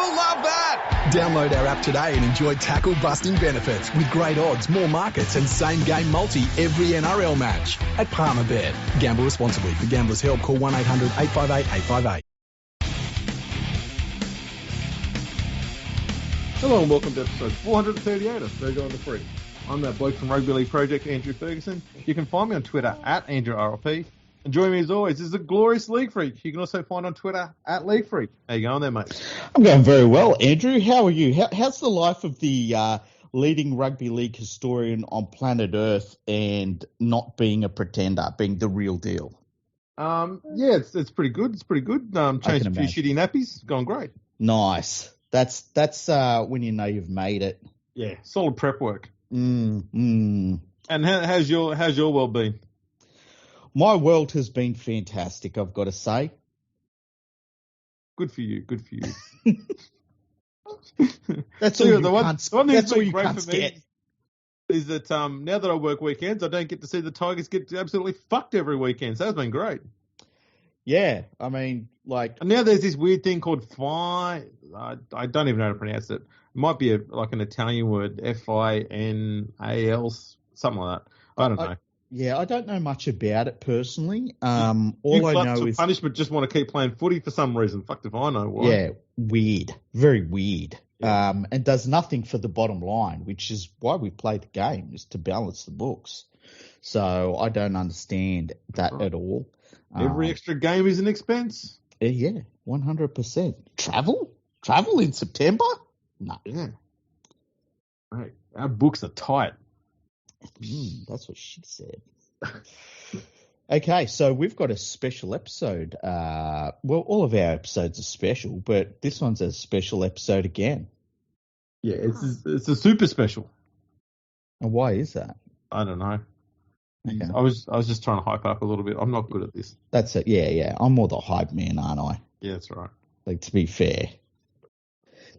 You'll love that. Download our app today and enjoy tackle-busting benefits with great odds, more markets and same-game multi every NRL match at Palmerbet. Gamble responsibly. For Gamblers' Help, call 1-800-858-858. Hello and welcome to episode 438 of Fergo on the Freak. I'm that bloke from Rugby League Project, Andrew Ferguson. You can find me on Twitter at AndrewRLP. And joining me as always is the glorious League Freak. You can also find on Twitter at League Freak. How you going there, mate? I'm going very well, Andrew. How are you? How's the life of the leading rugby league historian on planet Earth and not being a pretender, being the real deal? Yeah, it's pretty good. It's pretty good. Changed a few shitty nappies. Going great. Nice. That's when you know you've made it. Yeah, solid prep work. And how's your world been? My world has been fantastic, I've got to say. Good for you. Good for you. That's all you cunts get. Is that now that I work weekends, I don't get to see the Tigers get absolutely fucked every weekend. So that's been great. Yeah, I mean, like... And now there's this weird thing called I don't even know how to pronounce it. It might be like an Italian word, Final, something like that. I don't know. I don't know much about it personally. All I know is... punishment just want to keep playing footy for some reason. Fuck if I know why. Yeah, weird. Very weird. Yeah. And does nothing for the bottom line, which is why we play the game, is to balance the books. So I don't understand that at all. Every extra game is an expense. Yeah, 100%. Travel in September? No. Yeah. Right. Our books are tight. That's what she said. Okay, so we've got a special episode. Well, all of our episodes are special, but this one's a special episode again. Yeah, it's a super special. And why is that? I don't know. Okay. I was just trying to hype up a little bit. I'm not good at this. That's it. Yeah. I'm more the hype man, aren't I? Yeah, that's right. Like, to be fair.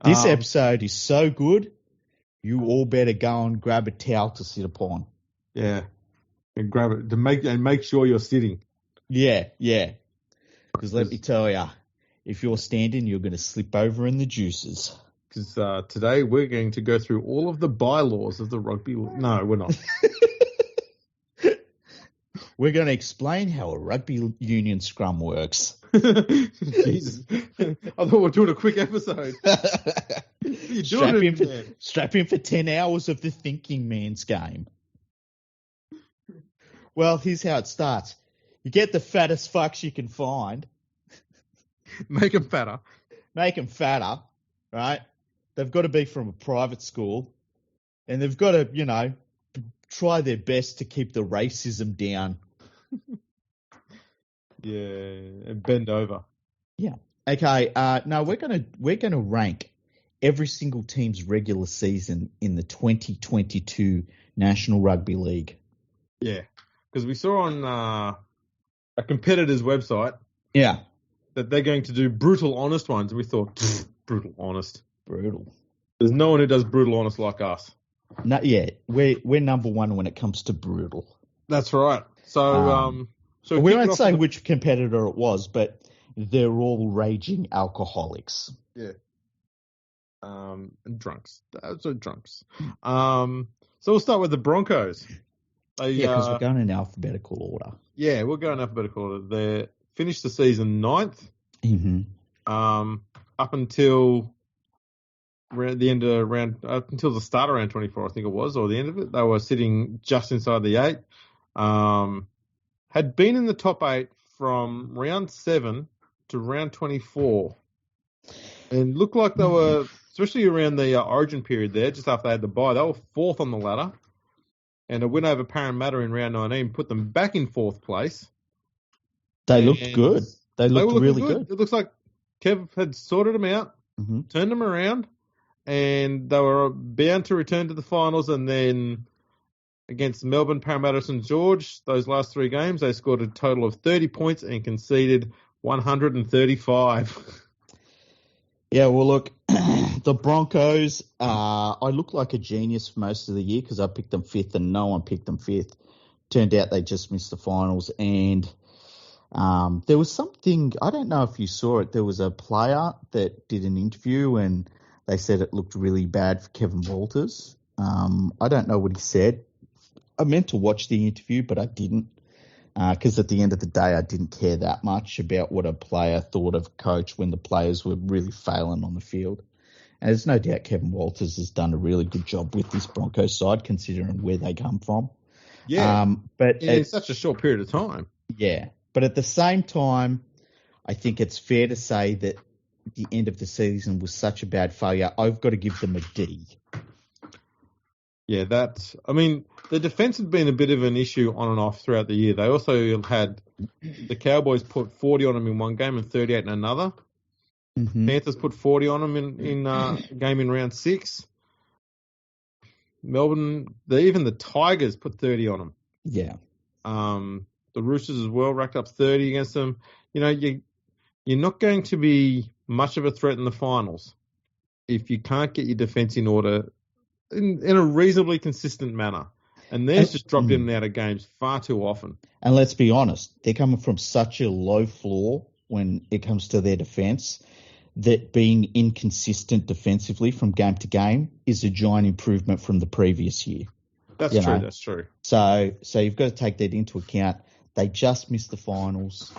This episode is so good, you all better go and grab a towel to sit upon. Yeah. And grab it and make sure you're sitting. Yeah. Because let me tell you, if you're standing, you're going to slip over in the juices. Because today we're going to go through all of the bylaws of the rugby. No, we're not. We're going to explain how a rugby union scrum works. Jesus. I thought we were doing a quick episode. Strap in for 10 hours of the thinking man's game. Well, here's how it starts. You get the fattest fucks you can find. Make them fatter. Right? They've got to be from a private school. And they've got to, try their best to keep the racism down. Yeah, and bend over. Yeah. Okay. No, we're gonna rank every single team's regular season in the 2022 National Rugby League. Yeah, because we saw on a competitor's website. Yeah. That they're going to do brutal honest ones, and we thought brutal honest. Brutal. There's no one who does brutal honest like us. No, yeah, we're number one when it comes to brutal. That's right. So we won't say which competitor it was, but they're all raging alcoholics. Yeah. And drunks. So drunks. So we'll start with the Broncos. Because we're going in alphabetical order. Yeah, we're going in alphabetical order. They finished the season 9th. Mm-hmm. Up until up until the start of round 24, I think it was, or the end of it, they were sitting just inside the 8. Had been in the top 8 from round 7 to round 24, and looked like they were, especially around the Origin period there, just after they had the bye, they were 4th on the ladder, and a win over Parramatta in round 19 put them back in 4th place. They looked good. They looked really good. It looks like Kev had sorted them out, turned them around, and they were bound to return to the finals. And then against Melbourne, Parramatta, St George, those last 3 games, they scored a total of 30 points and conceded 135. Yeah, well, look, the Broncos, I looked like a genius for most of the year because I picked them 5th and no one picked them 5th. Turned out they just missed the finals. And There was something, I don't know if you saw it, there was a player that did an interview and they said it looked really bad for Kevin Walters. I don't know what he said. I meant to watch the interview, but I didn't, because at the end of the day, I didn't care that much about what a player thought of a coach when the players were really failing on the field. And there's no doubt Kevin Walters has done a really good job with this Broncos side, considering where they come from. Yeah, but in such a short period of time. Yeah, but at the same time, I think it's fair to say that the end of the season was such a bad failure. I've got to give them a D. Yeah, the defense had been a bit of an issue on and off throughout the year. They also had the Cowboys put 40 on them in one game and 38 in another. Mm-hmm. Panthers put 40 on them in a game in round 6. Melbourne, even the Tigers put 30 on them. Yeah. The Roosters as well racked up 30 against them. You're not going to be much of a threat in the finals if you can't get your defense in order in a reasonably consistent manner. And they're just dropped in and out of games far too often. And let's be honest, they're coming from such a low floor when it comes to their defense that being inconsistent defensively from game to game is a giant improvement from the previous year. That's true. So you've got to take that into account. They just missed the finals.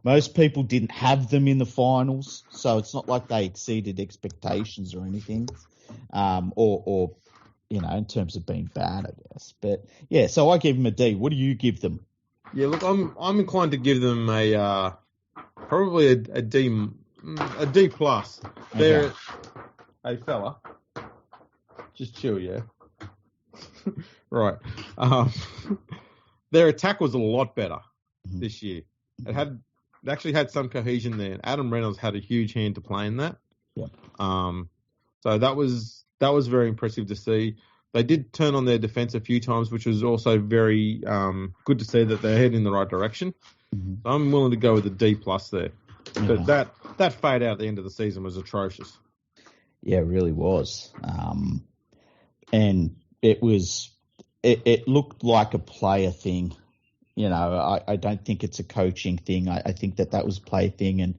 Most people didn't have them in the finals, so it's not like they exceeded expectations or anything, or in terms of being bad, I guess. But yeah, so I give them a D. What do you give them? Yeah, look, I'm inclined to give them probably a D plus. They're hey fella, just chill, yeah. Right. Their attack was a lot better this year. It actually had some cohesion there. Adam Reynolds had a huge hand to play in that. Yeah. So that was very impressive to see. They did turn on their defense a few times, which was also very good to see that they're heading in the right direction. Mm-hmm. So I'm willing to go with a D plus there. But that fade out at the end of the season was atrocious. Yeah, it really was. And it looked like a player thing. I don't think it's a coaching thing. I think that was a player thing. And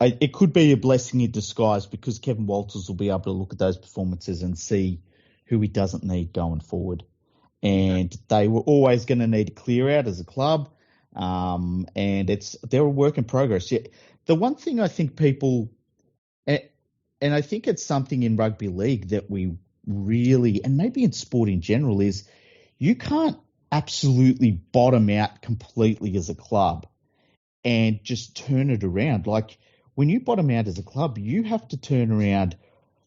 it could be a blessing in disguise because Kevin Walters will be able to look at those performances and see who he doesn't need going forward. And they were always going to need to clear out as a club. And they're a work in progress. Yeah, the one thing I think people, and I think it's something in rugby league that we really, and maybe in sport in general, is you can't absolutely bottom out completely as a club and just turn it around. Like when you bottom out as a club, you have to turn around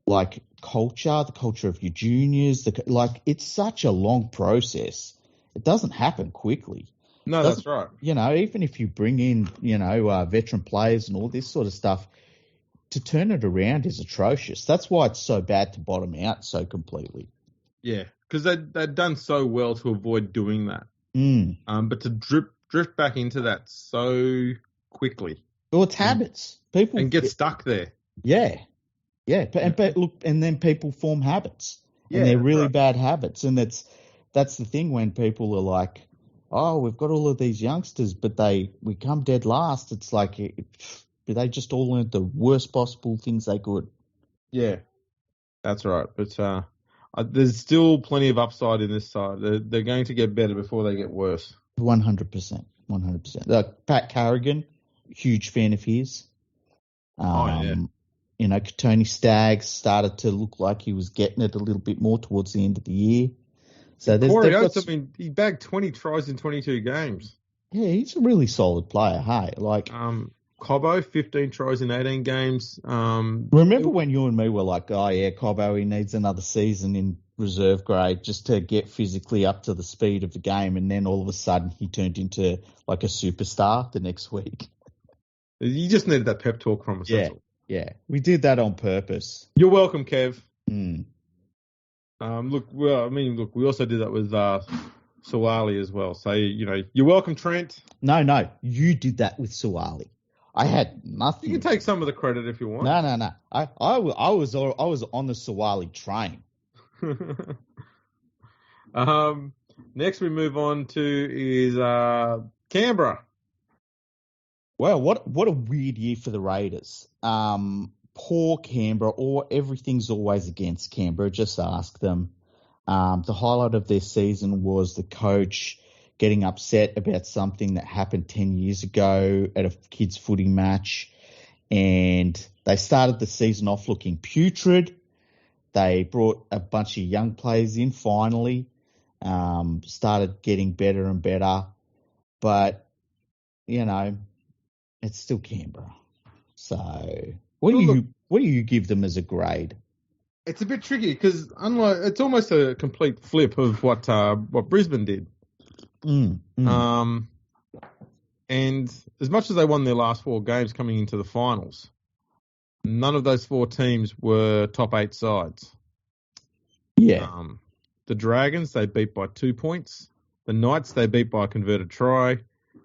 like the culture of your juniors. It's such a long process. It doesn't happen quickly. No, that's right. Even if you bring in, veteran players and all this sort of stuff, to turn it around is atrocious. That's why it's so bad to bottom out so completely. Yeah, because they'd done so well to avoid doing that. But to drift back into that so quickly. Well, it's habits. People and get stuck there. Yeah. But look, and then people form habits, and they're really bad habits. And that's the thing when people are like, "Oh, we've got all of these youngsters, but we come dead last." It's like, they just all learned the worst possible things they could. Yeah, that's right. But there's still plenty of upside in this side. They're going to get better before they get worse. 100%. Pat Carrigan, huge fan of his. Tony Staggs started to look like he was getting it a little bit more towards the end of the year. So Corey Oates, he bagged 20 tries in 22 games. Yeah, he's a really solid player. Hey, Cobbo, 15 tries in 18 games. Remember when you and me were like, "Oh yeah, Cobbo, he needs another season in reserve grade just to get physically up to the speed of the game," and then all of a sudden he turned into like a superstar the next week. You just needed that pep talk from us. Yeah, we did that on purpose. You're welcome, Kev. We also did that with Suwali as well. So, you're welcome, Trent. No, you did that with Suwali. I had nothing. You can take some of the credit if you want. No. I was on the Suwali train. Next we move on to is Canberra. Well, what a weird year for the Raiders. Poor Canberra, or everything's always against Canberra. Just ask them. The highlight of their season was the coach getting upset about something that happened 10 years ago at a kids' footy match. And they started the season off looking putrid. They brought a bunch of young players in finally, started getting better and better. But, it's still Canberra. So what do you give them as a grade? It's a bit tricky because it's almost a complete flip of what Brisbane did. And as much as they won their last 4 games coming into the finals, none of those 4 teams were top 8 sides. Yeah. The Dragons, they beat by 2 points. The Knights, they beat by a converted try.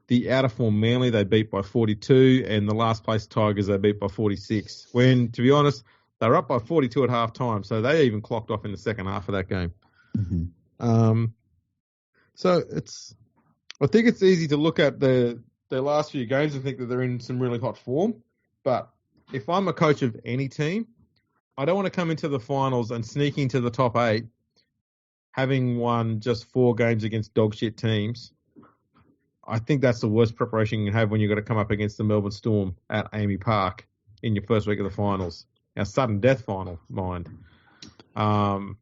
The out of form Manly, they beat by 42. And the last place Tigers, they beat by 46. When, to be honest, they were up by 42 at half time. So they even clocked off in the second half of that game. Mm-hmm. So I think it's easy to look at their last few games and think that they're in some really hot form. But if I'm a coach of any team, I don't want to come into the finals and sneak into the top 8, having won just 4 games against dog shit teams. I think that's the worst preparation you can have when you've got to come up against the Melbourne Storm at Amy Park in your first week of the finals. Our sudden death final, mind. Let's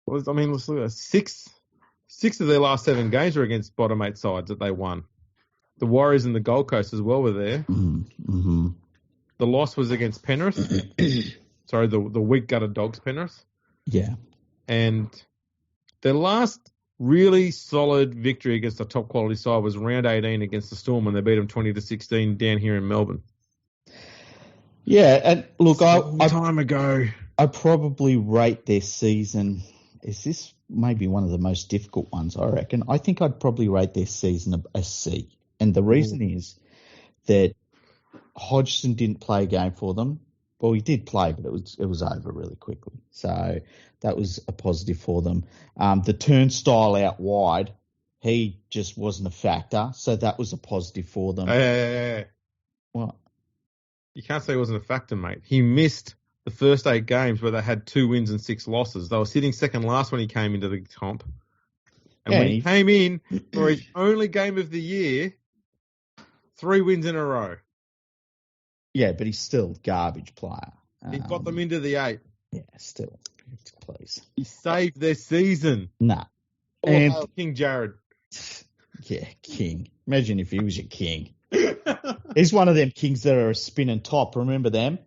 look at 6 of their last 7 games were against bottom 8 sides that they won. The Warriors and the Gold Coast as well were there. Mm-hmm. The loss was against Penrith. Sorry, the weak gutted Dogs Penrith. Yeah. And their last really solid victory against a top quality side was round 18 against the Storm when they beat them 20-16 down here in Melbourne. Yeah, and look, time ago. I probably rate their season. Is this maybe one of the most difficult ones, I reckon? I think I'd probably rate their season a C. And the reason is that Hodgson didn't play a game for them. Well, he did play, but it was over really quickly. So that was a positive for them. The turnstile out wide, he just wasn't a factor. So that was a positive for them. Hey. What? You can't say it wasn't a factor, mate. He missed the first 8 games where they had 2 wins and 6 losses. They were sitting second last when he came into the comp. And when he came in for his only game of the year, 3 wins in a row. Yeah, but he's still a garbage player. He got them into the 8. Yeah, still. Please. He saved their season. Nah. And King Jared. Yeah, king. Imagine if he was your king. He's one of them kings that are a spinning top. Remember them?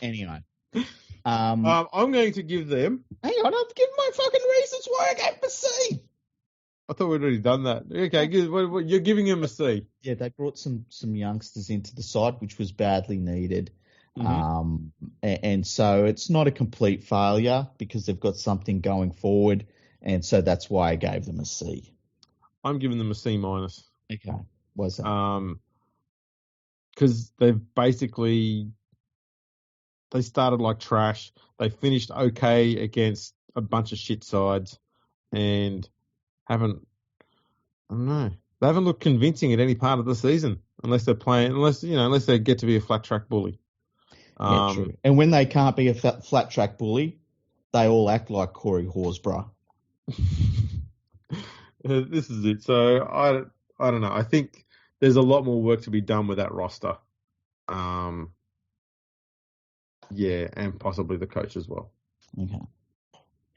Anyway. I'm going to give them... Hang on, I've given my fucking reasons why I gave him a C. I thought we'd already done that. Okay, you're giving him a C. Yeah, they brought some youngsters into the side, which was badly needed. Mm-hmm. And so it's not a complete failure because they've got something going forward. And so that's why I gave them a C. I'm giving them a C-. Okay. Why's that? Because they've basically... They started like trash. They finished okay against a bunch of shit sides and they haven't looked convincing at any part of the season unless they get to be a flat track bully. Yeah, true. And when they can't be a flat track bully, they all act like Corey Horsburgh. This is it. So I don't know. I think there's a lot more work to be done with that roster. Yeah, and possibly the coach as well. Okay.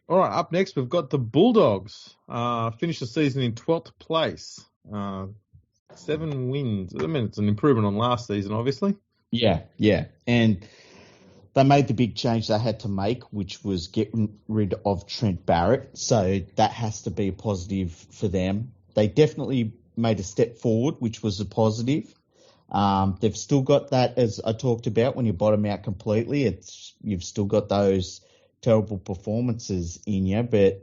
All right, up next, we've got the Bulldogs. Finished the season in 12th place. 7 wins. I mean, it's an improvement on last season, obviously. Yeah. And they made the big change they had to make, which was getting rid of Trent Barrett. So that has to be a positive for them. They definitely made a step forward, which was a positive. They've still got that, as I talked about, when you bottom out completely, you've still got those terrible performances in you, but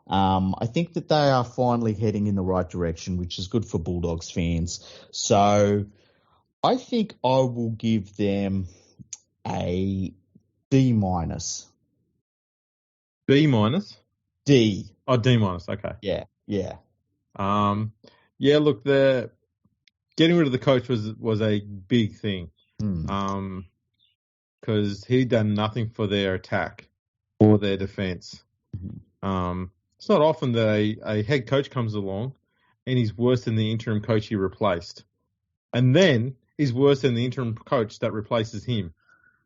I think that they are finally heading in the right direction, which is good for Bulldogs fans. So I think I will give them a D-. B-? D. Oh, D-, okay. Yeah. Yeah, look, the getting rid of the coach was a big thing. Because he'd done nothing for their attack or their defense. It's not often that a head coach comes along and he's worse than the interim coach he replaced. And then he's worse than the interim coach that replaces him.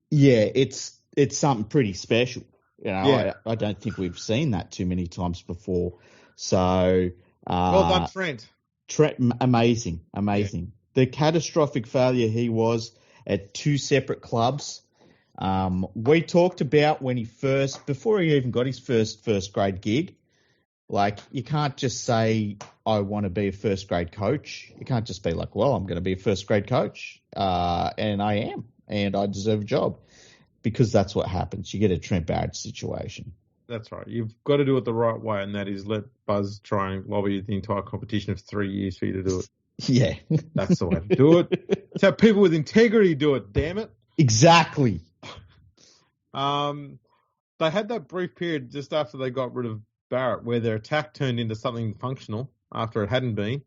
Yeah, it's something pretty special. Yeah. I don't think we've seen that too many times before. So, well done, Trent. Amazing. Yeah. The catastrophic failure he was at two separate clubs. We talked about when before he even got his first grade gig, like you can't just say, I want to be a first grade coach. You can't just be like, well, I'm going to be a first grade coach. And I am, and I deserve a job, because that's what happens. You get a Trent Barrett situation. That's right. You've got to do it the right way, and that is let Buzz try and lobby the entire competition of 3 years for you to do it. Yeah. That's the way to do it. It's how people with integrity do it, damn it. Exactly. They had that brief period just after they got rid of Barrett where their attack turned into something functional after it hadn't been.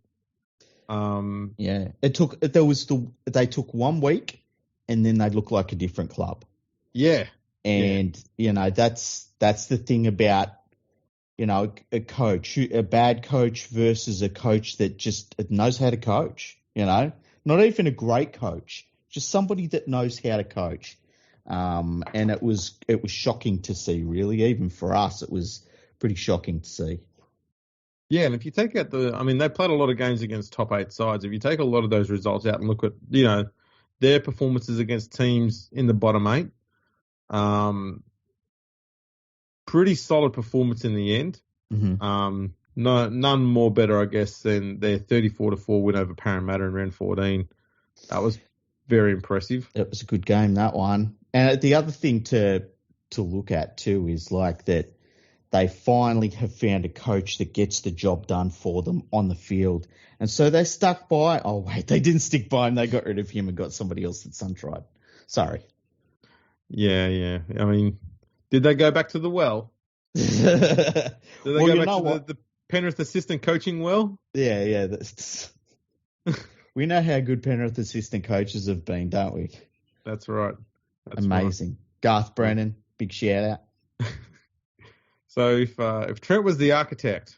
Yeah. They took 1 week and then they looked like a different club. Yeah. And, that's the thing about, a coach, a bad coach versus a coach that just knows how to coach, not even a great coach, just somebody that knows how to coach. And it was shocking to see, really. Even for us, it was pretty shocking to see. Yeah, and if you take out they played a lot of games against top 8 sides. If you take a lot of those results out and look at, their performances against teams in the bottom 8, pretty solid performance in the end. Mm-hmm. None more better, I guess, than their 34-4 win over Parramatta in round 14. That was very impressive. It was a good game, that one. And the other thing to look at too is like that they finally have found a coach that gets the job done for them on the field. And so they stuck by. Oh, wait, they didn't stick by him. They got rid of him and got somebody else that sun-tried. Sorry. Yeah. Did they go back to the well? Did they go back to the Penrith assistant coaching well? Yeah. We know how good Penrith assistant coaches have been, don't we? That's right. Amazing. Right. Garth Brennan, big shout out. So if Trent was the architect,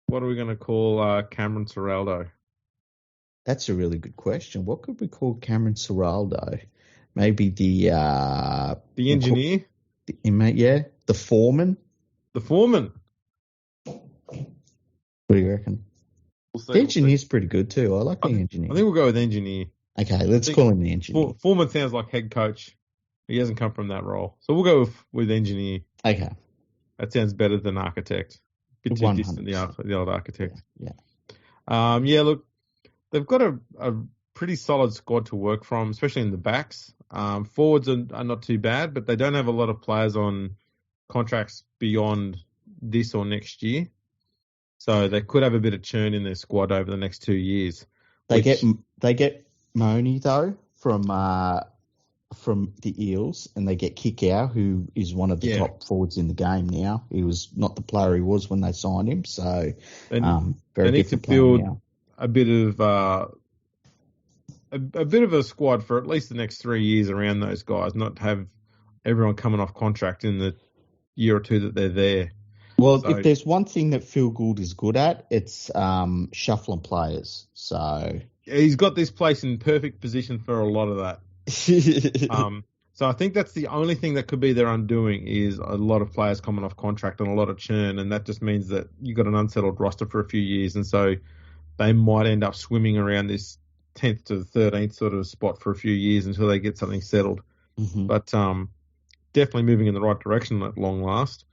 what are we going to call Cameron Ciraldo? That's a really good question. What could we call Cameron Ciraldo? Maybe the engineer? The foreman? The foreman. What do you reckon? The engineer's pretty good too. I like the engineer. I think we'll go with engineer. Okay, let's call him the engineer. Foreman sounds like head coach. He hasn't come from that role. So we'll go with engineer. Okay. That sounds better than architect. A bit too 100%. Distant, the old architect. Yeah. Look, they've got a pretty solid squad to work from, especially in the backs. Forwards are not too bad, but they don't have a lot of players on contracts beyond this or next year. So they could have a bit of churn in their squad over the next 2 years. They get Mooney though from the Eels, and they get Kickow, who is one of the top forwards in the game now. He was not the player he was when they signed him, so they need to build a bit of a squad for at least the next 3 years around those guys, not have everyone coming off contract in the year or two that they're there. Well, if there's one thing that Phil Gould is good at, it's shuffling players. So he's got this place in perfect position for a lot of that. So I think that's the only thing that could be their undoing is a lot of players coming off contract and a lot of churn, and that just means that you've got an unsettled roster for a few years, and so they might end up swimming around this 10th to the 13th sort of spot for a few years until they get something settled. Mm-hmm. But definitely moving in the right direction at long last.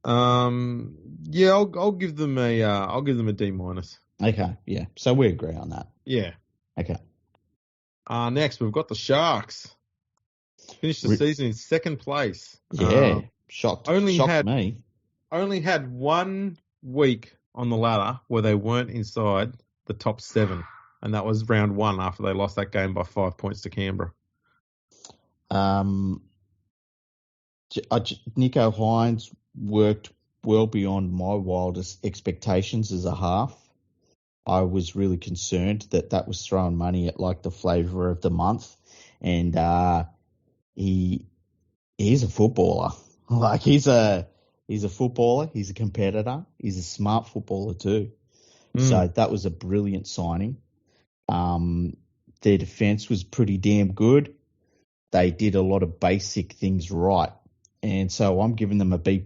I'll give them a D-. Okay, yeah. So we agree on that. Yeah. Okay. Next we've got the Sharks. Finished the season in second place. Yeah, shocked me. Only had 1 week on the ladder where they weren't inside the top 7, and that was round 1 after they lost that game by 5 points to Canberra. Nico Hines worked well beyond my wildest expectations as a half. I was really concerned that was throwing money at like the flavour of the month, and he's a footballer. Like he's a footballer. He's a competitor. He's a smart footballer too. So that was a brilliant signing. Their defence was pretty damn good. They did a lot of basic things right, and so I'm giving them a B+.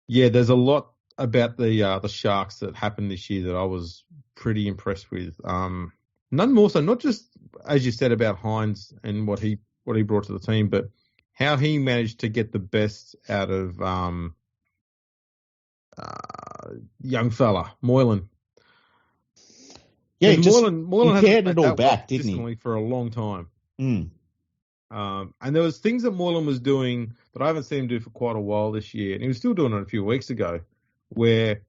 Yeah, there's a lot about the Sharks that happened this year that I was pretty impressed with. None more so, not just as you said about Hines and what he brought to the team, but how he managed to get the best out of young fella Moylan. Yeah, Moylan he hasn't pared it all back, didn't he? consistently for a long time. Mm. And there was things that Moylan was doing that I haven't seen him do for quite a while this year, and he was still doing it a few weeks ago, where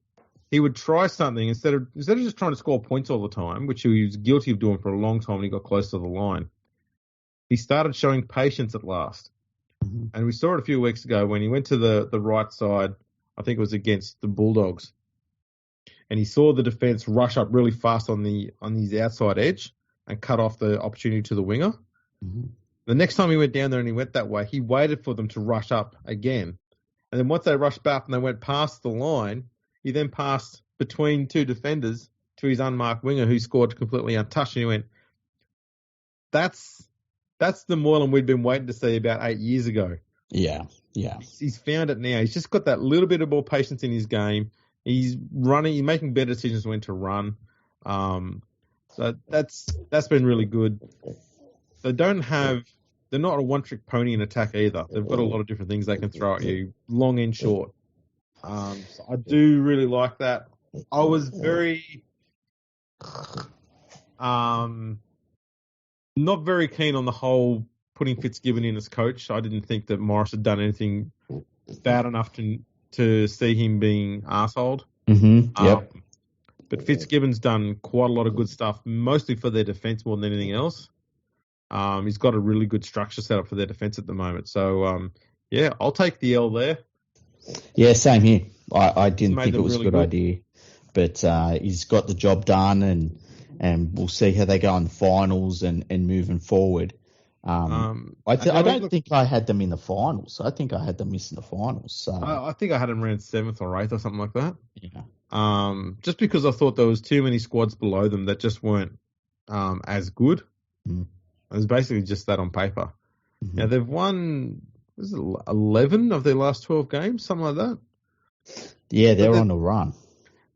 he would try something instead of just trying to score points all the time, which he was guilty of doing for a long time when he got close to the line. He started showing patience at last. Mm-hmm. And we saw it a few weeks ago when he went to the right side, I think it was against the Bulldogs, and he saw the defence rush up really fast on his outside edge and cut off the opportunity to the winger. Mm-hmm. The next time he went down there and he went that way, he waited for them to rush up again. And then once they rushed back and they went past the line, he then passed between two defenders to his unmarked winger who scored completely untouched. And he went, that's the Moylan we'd been waiting to see about 8 years ago. Yeah. He's found it now. He's just got that little bit of more patience in his game. He's running. He's making better decisions when to run. So that's been really good. They're not a one-trick pony in attack either. They've got a lot of different things they can throw at you, long and short. So I do really like that. I was very not very keen on the whole putting Fitzgibbon in as coach. I didn't think that Morris had done anything bad enough to see him being arseholed. Mm-hmm. Yep. But Fitzgibbon's done quite a lot of good stuff, mostly for their defence more than anything else. He's got a really good structure set up for their defence at the moment. So, yeah, I'll take the L there. Yeah, same here. I didn't think it was really a good idea. But he's got the job done, and we'll see how they go in the finals and moving forward. I don't think I had them in the finals. I think I had them missing the finals. So. I think I had them around 7th or 8th or something like that. Yeah. Just because I thought there was too many squads below them that just weren't as good. Mm. It was basically just that on paper. Mm-hmm. Now, they've won 11 of their last 12 games, something like that. Yeah, they're on a run.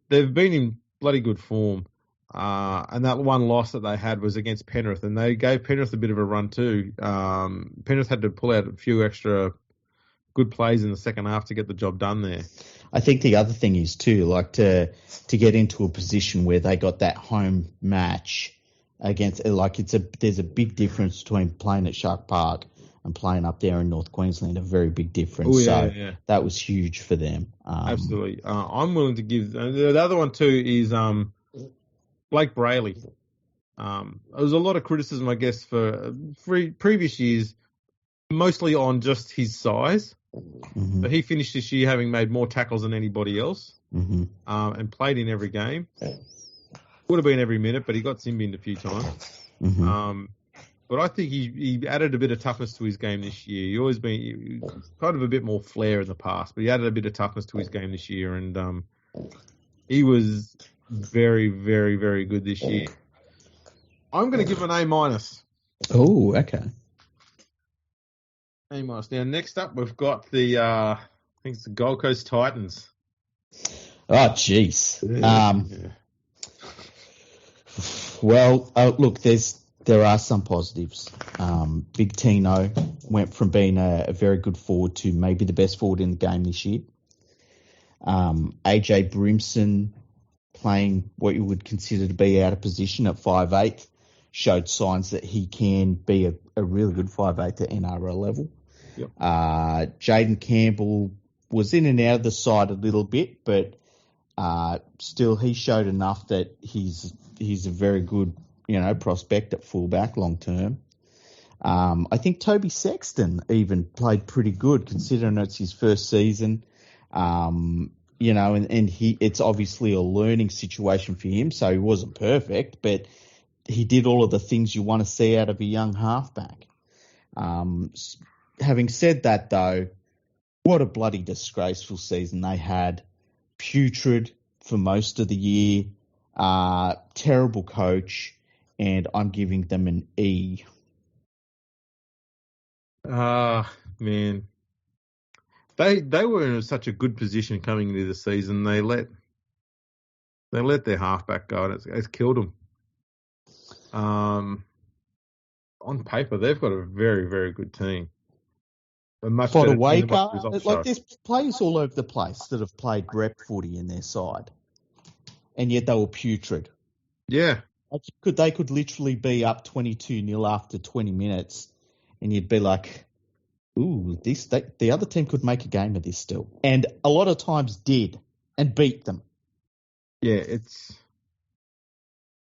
They've been in bloody good form. And that one loss that they had was against Penrith, and they gave Penrith a bit of a run too. Penrith had to pull out a few extra good plays in the second half to get the job done there. I think the other thing is too, like to get into a position where they got that home match against, like there's a big difference between playing at Shark Park and playing up there in North Queensland, a very big difference. Oh, yeah, yeah. That was huge for them. Absolutely. I'm willing to give, the other one too is Blake Brayley. There was a lot of criticism, I guess, for previous years, mostly on just his size. Mm-hmm. But he finished this year having made more tackles than anybody else, mm-hmm. And played in every game. Would have been every minute, but he got sin-binned a few times. Mm-hmm. But I think he added a bit of toughness to his game this year. He always been kind of a bit more flair in the past, but he added a bit of toughness to his game this year, and he was very, very, very good this year. I'm going to give him an A-. Oh, okay. A-. Now, next up, we've got I think it's the Gold Coast Titans. Oh, jeez. Yeah. Well, look, there are some positives. Big Tino went from being a very good forward to maybe the best forward in the game this year. AJ Brimson, playing what you would consider to be out of position at 5'8", showed signs that he can be a really good 5'8" at NRL level. Yep. Jaden Campbell was in and out of the side a little bit, but still he showed enough that he's a very good prospect at fullback long term. I think Toby Sexton even played pretty good considering it's his first season. And it's obviously a learning situation for him, so he wasn't perfect, but he did all of the things you want to see out of a young halfback. Having said that, though, what a bloody disgraceful season they had. Putrid for most of the year. Terrible coach, and I'm giving them an E. Man. They were in such a good position coming into the season. They let their halfback go, and it's killed them. On paper, they've got a very, very good team. A much better team than what the results show. There's players all over the place that have played rep footy in their side, and yet they were putrid. Yeah. They could literally be up 22-0 after 20 minutes, and you'd be like, ooh, the other team could make a game of this still. And a lot of times did, and beat them. Yeah, it's...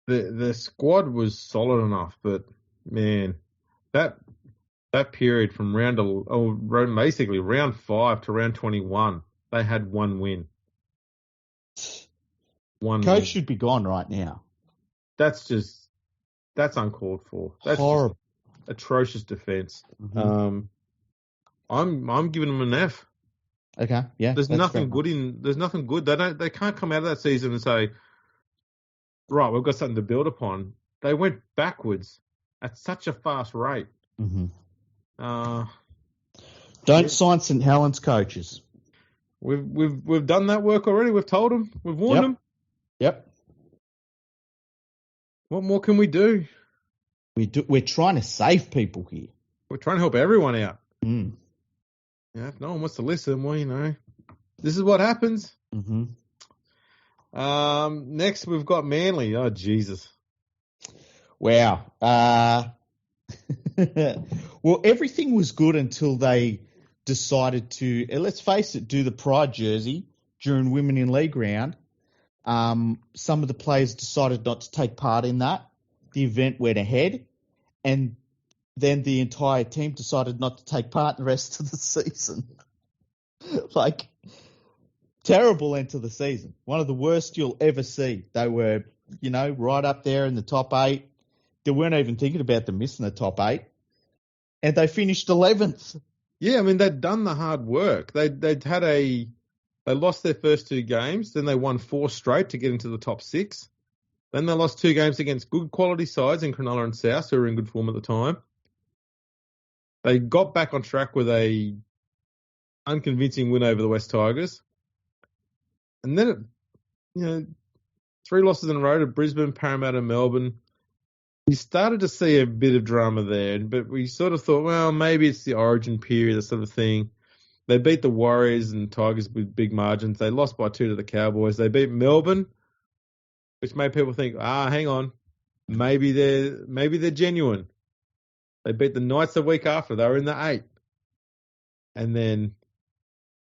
The squad was solid enough, but, man, that period from basically round 5 to round 21, they had one win. Coach should be gone right now. That's uncalled for. That's horrible. Atrocious defense. Mm-hmm. I'm giving them an F. Okay, yeah. There's nothing good. They can't come out of that season and say, right, we've got something to build upon. They went backwards at such a fast rate. Mm-hmm. Don't sign St. Helens coaches. We've done that work already. We've told them. We've warned them. Yep. What more can we do? We're trying to save people here. We're trying to help everyone out. Mm. Yeah, if no one wants to listen, well, this is what happens. Mm-hmm. Next, we've got Manly. Oh, Jesus. Wow. Well, everything was good until they decided to, let's face it, do the Pride jersey during Women in League round. Some of the players decided not to take part in that. The event went ahead, and then the entire team decided not to take part in the rest of the season. Terrible end to the season. One of the worst you'll ever see. They were, right up there in the top 8. They weren't even thinking about them missing the top 8. And they finished 11th. Yeah, I mean, they'd done the hard work. They lost their first 2 games, then they won 4 straight to get into the top 6. Then they lost 2 games against good quality sides in Cronulla and South, who were in good form at the time. They got back on track with a unconvincing win over the West Tigers. And then, 3 losses in a row to Brisbane, Parramatta, Melbourne. You started to see a bit of drama there, but we sort of thought, well, maybe it's the origin period, that sort of thing. They beat the Warriors and Tigers with big margins. They lost by 2 to the Cowboys. They beat Melbourne, which made people think, hang on, maybe they're genuine. They beat the Knights the week after. They were in the 8. And then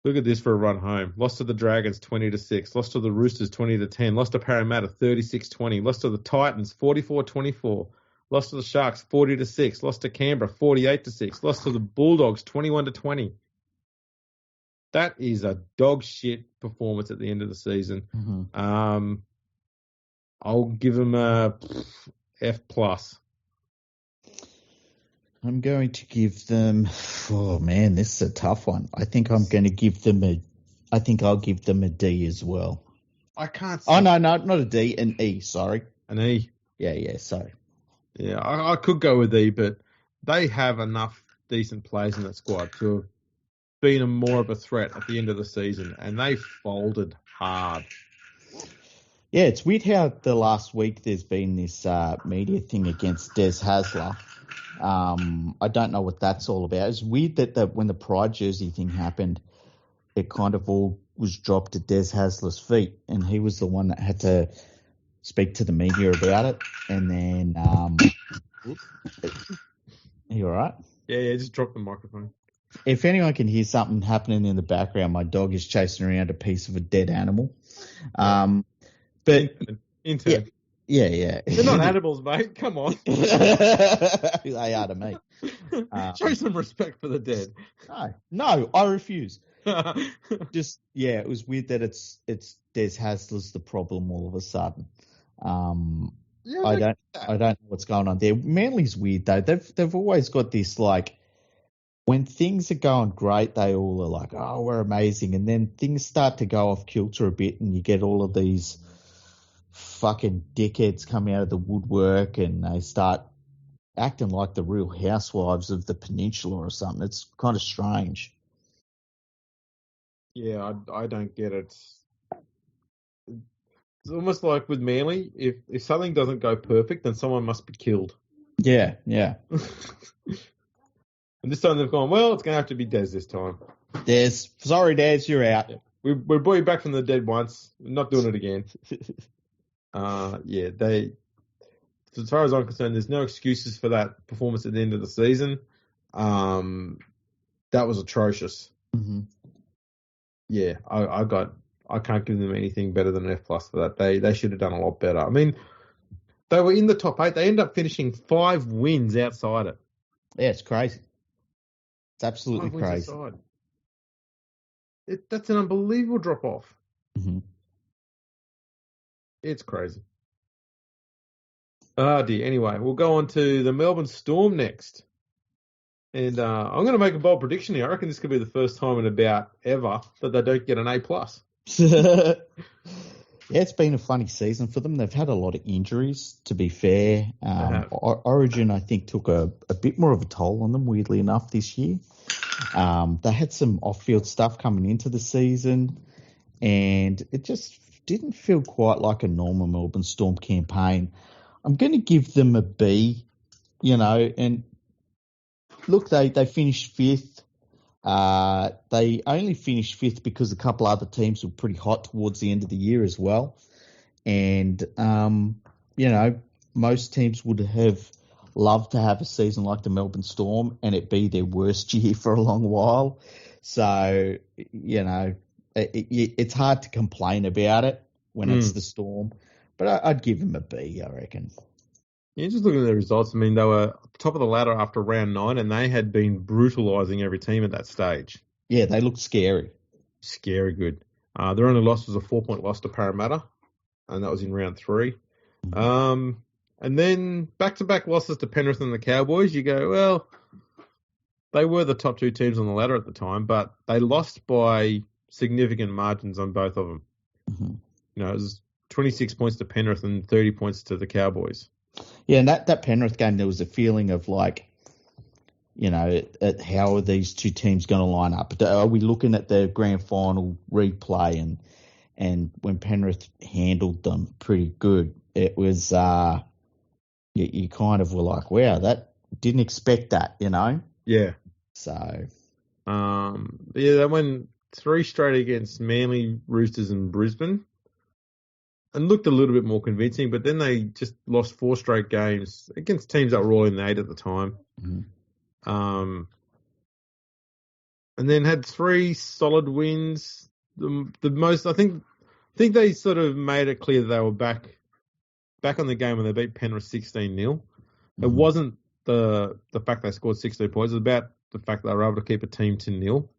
look at this for a run home. Lost to the Dragons 20-6. Lost to the Roosters 20-10. Lost to Parramatta 36-20. Lost to the Titans 44-24. Lost to the Sharks 40-6. Lost to Canberra 48-6. Lost to the Bulldogs 21-20. That is a dog shit performance at the end of the season. Mm-hmm. I'll give them a F+. I'm going to give them. Oh man, this is a tough one. I think I'll give them a D as well. I can't. Oh no, not a D, an E. Sorry, an E. Yeah. Sorry. Yeah, I could go with E, but they have enough decent players in that squad to have been more of a threat at the end of the season, and they folded hard. Yeah, it's weird how the last week there's been this media thing against Des Hasler. I don't know what that's all about. It's weird that when the Pride jersey thing happened, it kind of all was dropped at Des Hasler's feet, and he was the one that had to speak to the media about it. And then, are you all right? Yeah, just drop the microphone. If anyone can hear something happening in the background, my dog is chasing around a piece of a dead animal. But intern. Yeah. They're not animals, mate. Come on. They are to me. Show some respect for the dead. No, I refuse. Just it was weird that it's Des Hasler's the problem all of a sudden. Yeah, I don't know what's going on there. Manly's weird though. They've always got this like when things are going great, they all are like, oh, we're amazing, and then things start to go off kilter a bit, and you get all of these fucking dickheads coming out of the woodwork, and they start acting like the Real Housewives of the Peninsula or something. It's kind of strange. Yeah, I don't get it. It's almost like with Manly, if something doesn't go perfect, then someone must be killed. Yeah. And this time they've gone, well, it's going to have to be Des this time. Sorry, Des, you're out. Yeah. We brought you back from the dead once. We're not doing it again. As far as I'm concerned, there's no excuses for that performance at the end of the season. That was atrocious. Mm-hmm. Yeah, I can't give them anything better than an F+ for that. They should have done a lot better. I mean, they were in the top 8. They ended up finishing 5 wins outside it. Yeah, it's crazy. It's absolutely crazy. That's an unbelievable drop off. Mm-hmm. It's crazy. Ah, dear. Anyway, we'll go on to the Melbourne Storm next. And I'm going to make a bold prediction here. I reckon this could be the first time in about ever that they don't get an A+. Yeah, it's been a funny season for them. They've had a lot of injuries, to be fair. Origin, I think, took a bit more of a toll on them, weirdly enough, this year. They had some off-field stuff coming into the season, and it just didn't feel quite like a normal Melbourne Storm campaign. I'm going to give them a B, and look, they finished 5th. They only finished 5th because a couple other teams were pretty hot towards the end of the year as well. And, most teams would have loved to have a season like the Melbourne Storm and it be their worst year for a long while. So, it's hard to complain about it when it's the Storm. But I'd give them a B, I reckon. Yeah, just looking at the results, I mean, they were top of the ladder after round 9, and they had been brutalising every team at that stage. Yeah, they looked scary. Scary good. Their only loss was a 4-point loss to Parramatta, and that was in round 3. Mm-hmm. And then back-to-back losses to Penrith and the Cowboys. You go, well, they were the top 2 teams on the ladder at the time, but they lost by significant margins on both of them. Mm-hmm. It was 26 points to Penrith and 30 points to the Cowboys. Yeah, and that Penrith game, there was a feeling of like, how are these two teams going to line up? Are we looking at the grand final replay and when Penrith handled them pretty good, it was you kind of were like, wow, that didn't expect that, Yeah. So. They won 3 straight against Manly, Roosters, and Brisbane. And looked a little bit more convincing, but then they just lost 4 straight games against teams that were all in the 8 at the time. Mm-hmm. And then had 3 solid wins. The most, I think they sort of made it clear that they were back on the game when they beat Penrith 16-0. Mm-hmm. It wasn't the fact they scored 16 points. It was about the fact that they were able to keep a team to 0.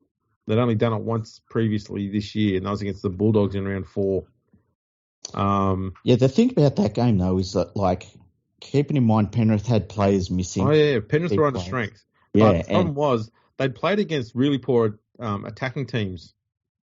They'd only done it once previously this year, and that was against the Bulldogs in round 4. The thing about that game though is that, like, keeping in mind Penrith had players missing. Oh yeah, Penrith were under strength. Yeah, but the problem was they'd played against really poor attacking teams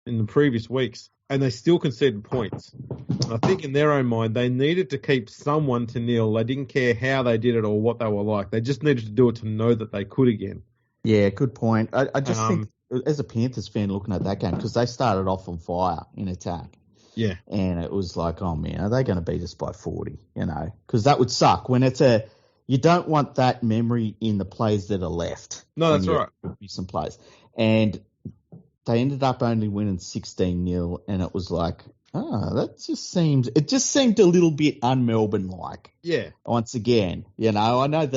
in the previous weeks, and they still conceded points. And I think in their own mind they needed to keep someone to 0. They didn't care how they did it or what they were like. They just needed to do it to know that they could again. Yeah, good point. I just think as a Panthers fan looking at that game, because they started off on fire in attack. Yeah. And it was like, oh man, are they going to beat us by 40? Because that would suck when you don't want that memory in the players that are left. No, that's right. Be some players. And they ended up only winning 16-0, and it was like, it just seemed a little bit un-Melbourne like. Yeah. Once again, I know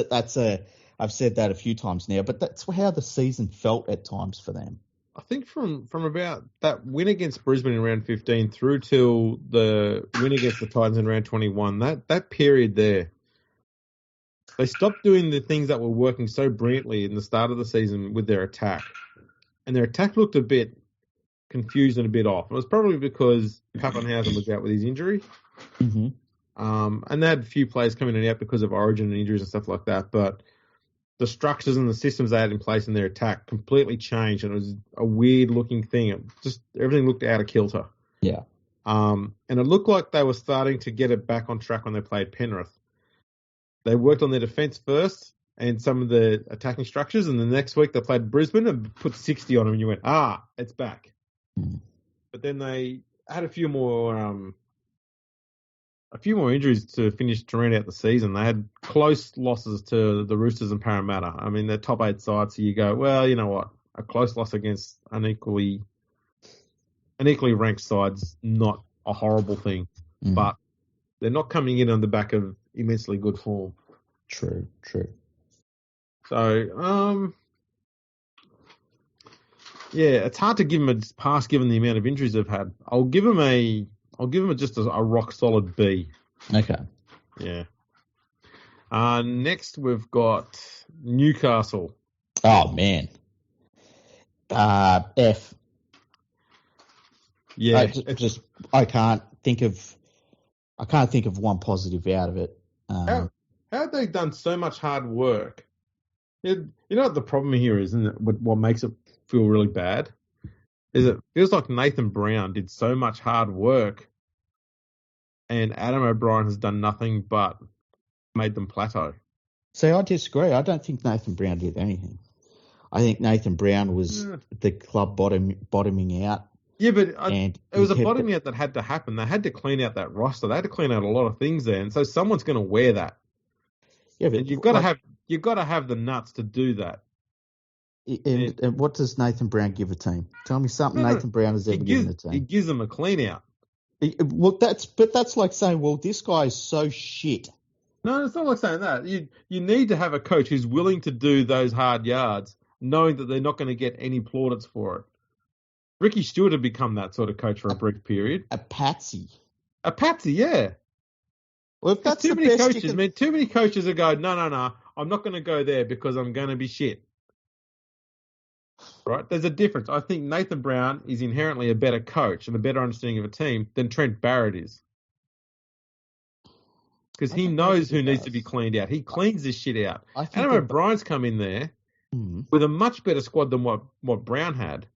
I've said that a few times now, but that's how the season felt at times for them. I think from about that win against Brisbane in round 15 through till the win against the Titans in round 21, that period there, they stopped doing the things that were working so brilliantly in the start of the season with their attack. And their attack looked a bit confused and a bit off. It was probably because Pappenhausen was out with his injury. Mm-hmm. And they had a few players coming in and out because of origin and injuries and stuff like that. But the structures and the systems they had in place in their attack completely changed, and it was a weird-looking thing. Everything looked out of kilter. Yeah. And it looked like they were starting to get it back on track when they played Penrith. They worked on their defence first and some of the attacking structures, and the next week they played Brisbane and put 60 on them, and you went, it's back. Mm. But then they had a few more injuries to round out the season. They had close losses to the Roosters and Parramatta. I mean, they're top 8 sides, so you go, well, you know what? A close loss against an equally ranked side's not a horrible thing, but they're not coming in on the back of immensely good form. True. So, it's hard to give them a pass given the amount of injuries they've had. I'll give them just a rock solid B. Okay. Yeah. Next we've got Newcastle. Oh man. F. Yeah. I can't think of one positive out of it. How have they done so much hard work? You know what the problem here is, isn't it? What makes it feel really bad is it feels like Nathan Brown did so much hard work, and Adam O'Brien has done nothing but made them plateau. See, I disagree. I don't think Nathan Brown did anything. I think Nathan Brown was the club bottoming out. Yeah, but it was a bottoming out that had to happen. They had to clean out that roster. They had to clean out a lot of things there, and so someone's going to wear that. Yeah, but you've got to have the nuts to do that. And what does Nathan Brown give a team? Tell me something Nathan Brown has ever given a team. He gives them a clean out. Well, that's like saying, well, this guy is so shit. No, it's not like saying that. You need to have a coach who's willing to do those hard yards, knowing that they're not going to get any plaudits for it. Ricky Stewart had become that sort of coach for a brief period. A patsy, yeah. Well, if that's too many coaches, too many coaches are going, no, I'm not going to go there because I'm going to be shit. Right? There's a difference. I think Nathan Brown is inherently a better coach and a better understanding of a team than Trent Barrett is. Because he knows who needs to be cleaned out. He cleans this shit out. Adam O'Brien's come in there with a much better squad than what Brown had,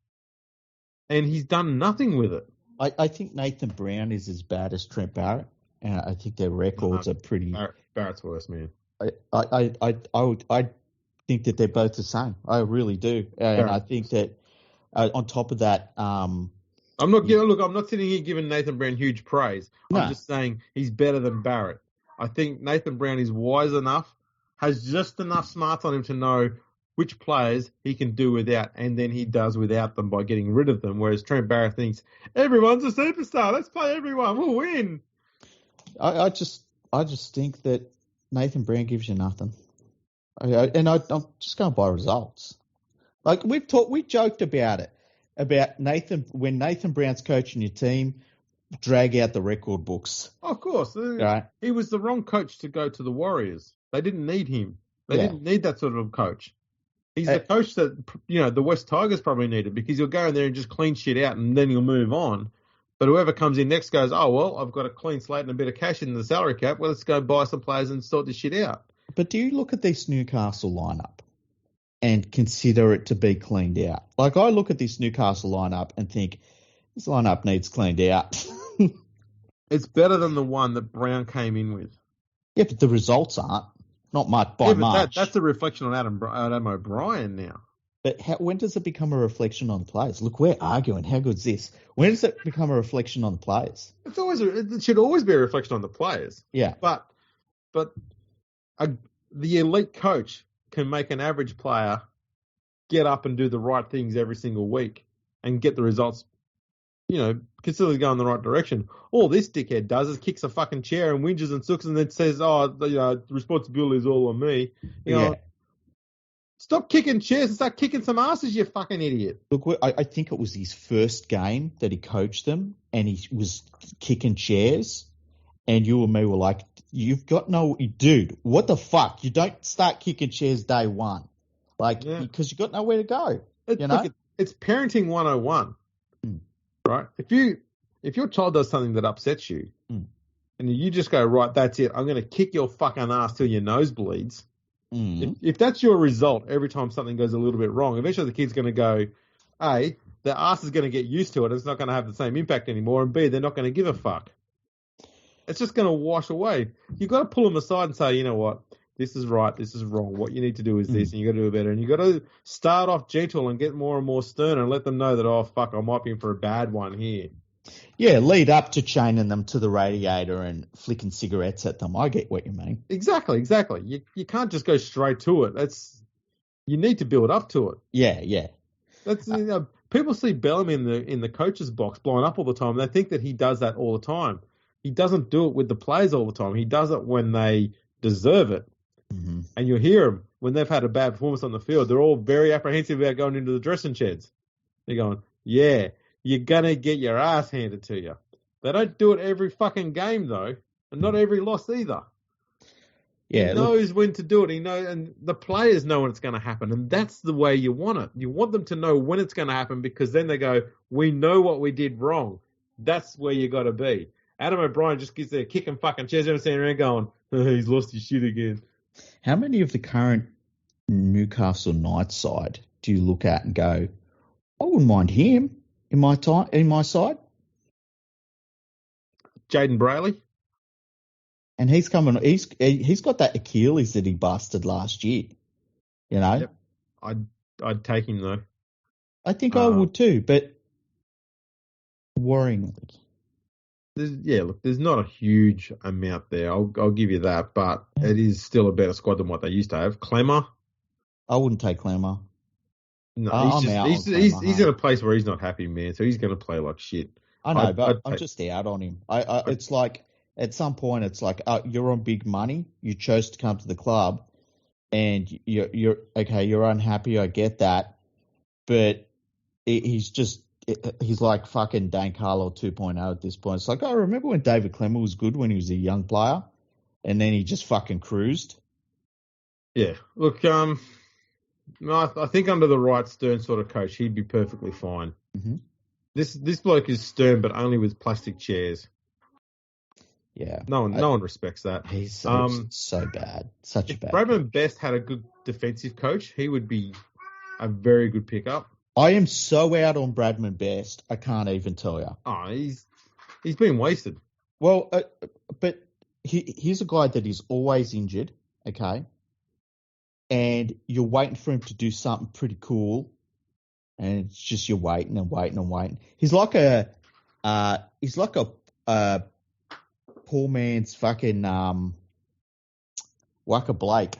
and he's done nothing with it. I think Nathan Brown is as bad as Trent Barrett, and I think their records are pretty. Barrett's worse, man. I think that they're both the same. I really do, and I think that on top of that, I'm not sitting here giving Nathan Brown huge praise. No. I'm just saying he's better than Barrett. I think Nathan Brown is wise enough, has just enough smarts on him to know which players he can do without, and then he does without them by getting rid of them. Whereas Trent Barrett thinks everyone's a superstar. Let's play everyone. We'll win. I just think that Nathan Brown gives you nothing, and I'm just going by results. Like we joked about it, about when Nathan Brown's coaching your team, drag out the record books. Oh, of course, right. He was the wrong coach to go to the Warriors. They didn't need him. They didn't need that sort of coach. He's the coach that the West Tigers probably needed, because you'll go in there and just clean shit out and then you'll move on. But whoever comes in next goes, oh, well, I've got a clean slate and a bit of cash in the salary cap. Well, let's go buy some players and sort this shit out. But do you look at this Newcastle lineup and consider it to be cleaned out? Like, I look at this Newcastle lineup and think, this lineup needs cleaned out. It's better than the one that Brown came in with. Yeah, but the results aren't. Not much by much. That's a reflection on Adam O'Brien now. But when does it become a reflection on the players? Look, we're arguing. How good's this? When does it become a reflection on the players? It should always be a reflection on the players. Yeah. But the elite coach can make an average player get up and do the right things every single week and get the results, consistently go in the right direction. All this dickhead does is kicks a fucking chair and whinges and sucks and then says, the responsibility is all on me. Stop kicking chairs and start kicking some asses, you fucking idiot. Look, I think it was his first game that he coached them, and he was kicking chairs, and you and me were like, "You've got no, dude. What the fuck? You don't start kicking chairs day one, because you got nowhere to go." Look, it's parenting 101, right? If your child does something that upsets you, and you just go, right, that's it. I'm going to kick your fucking ass till your nose bleeds. If that's your result every time something goes a little bit wrong, eventually the kid's going to go, A, their ass is going to get used to it. It's not going to have the same impact anymore. And B, they're not going to give a fuck. It's just going to wash away. You've got to pull them aside and say, you know what? This is right. This is wrong. What you need to do is this, and you got to do it better. And you got to start off gentle and get more and more stern and let them know that, oh, fuck, I might be in for a bad one here. Yeah, lead up to chaining them to the radiator and flicking cigarettes at them. I get what you mean. Exactly. You can't just go straight to it. You need to build up to it. Yeah. That's people see Bellamy in the coach's box blowing up all the time. They think that he does that all the time. He doesn't do it with the players all the time. He does it when they deserve it. Mm-hmm. And you hear them when they've had a bad performance on the field. They're all very apprehensive about going into the dressing sheds. They're going, yeah. You're going to get your ass handed to you. They don't do it every fucking game, though, and not every loss either. Yeah, he knows when to do it. He knows, and the players know when it's going to happen, and that's the way you want it. You want them to know when it's going to happen because then they go, we know what we did wrong. That's where you got to be. Adam O'Brien just gets there kicking fucking chairs and standing around going, he's lost his shit again. How many of the current Newcastle Knights side do you look at and go, I wouldn't mind him? In my side, Jaden Brayley, and he's coming. He's got that Achilles that he busted last year. You know, yep. I'd take him though. I think I would too, but worryingly, there's not a huge amount there. I'll give you that, but it is still a better squad than what they used to have. Clemmer, I wouldn't take Clemmer. No, he's in a place where he's not happy, man. So he's going to play like shit. I know, but I'm just out on him. It's like at some point, it's like you're on big money. You chose to come to the club, and you're okay. You're unhappy. I get that, but he's like fucking Dan Carlo 2.0 at this point. It's like, I remember when David Clemmer was good when he was a young player, and then he just fucking cruised. Yeah, look, no, I think under the right stern sort of coach, he'd be perfectly fine. Mm-hmm. This bloke is stern, but only with plastic chairs. Yeah, no one respects that. He's so bad, such a bad. If Bradman Best had a good defensive coach, he would be a very good pickup. I am so out on Bradman Best, I can't even tell you. Oh, he's been wasted. Well, but he's a guy that is always injured. Okay. And you're waiting for him to do something pretty cool, and it's just you're waiting and waiting and waiting. He's like a poor man's fucking Waka Blake.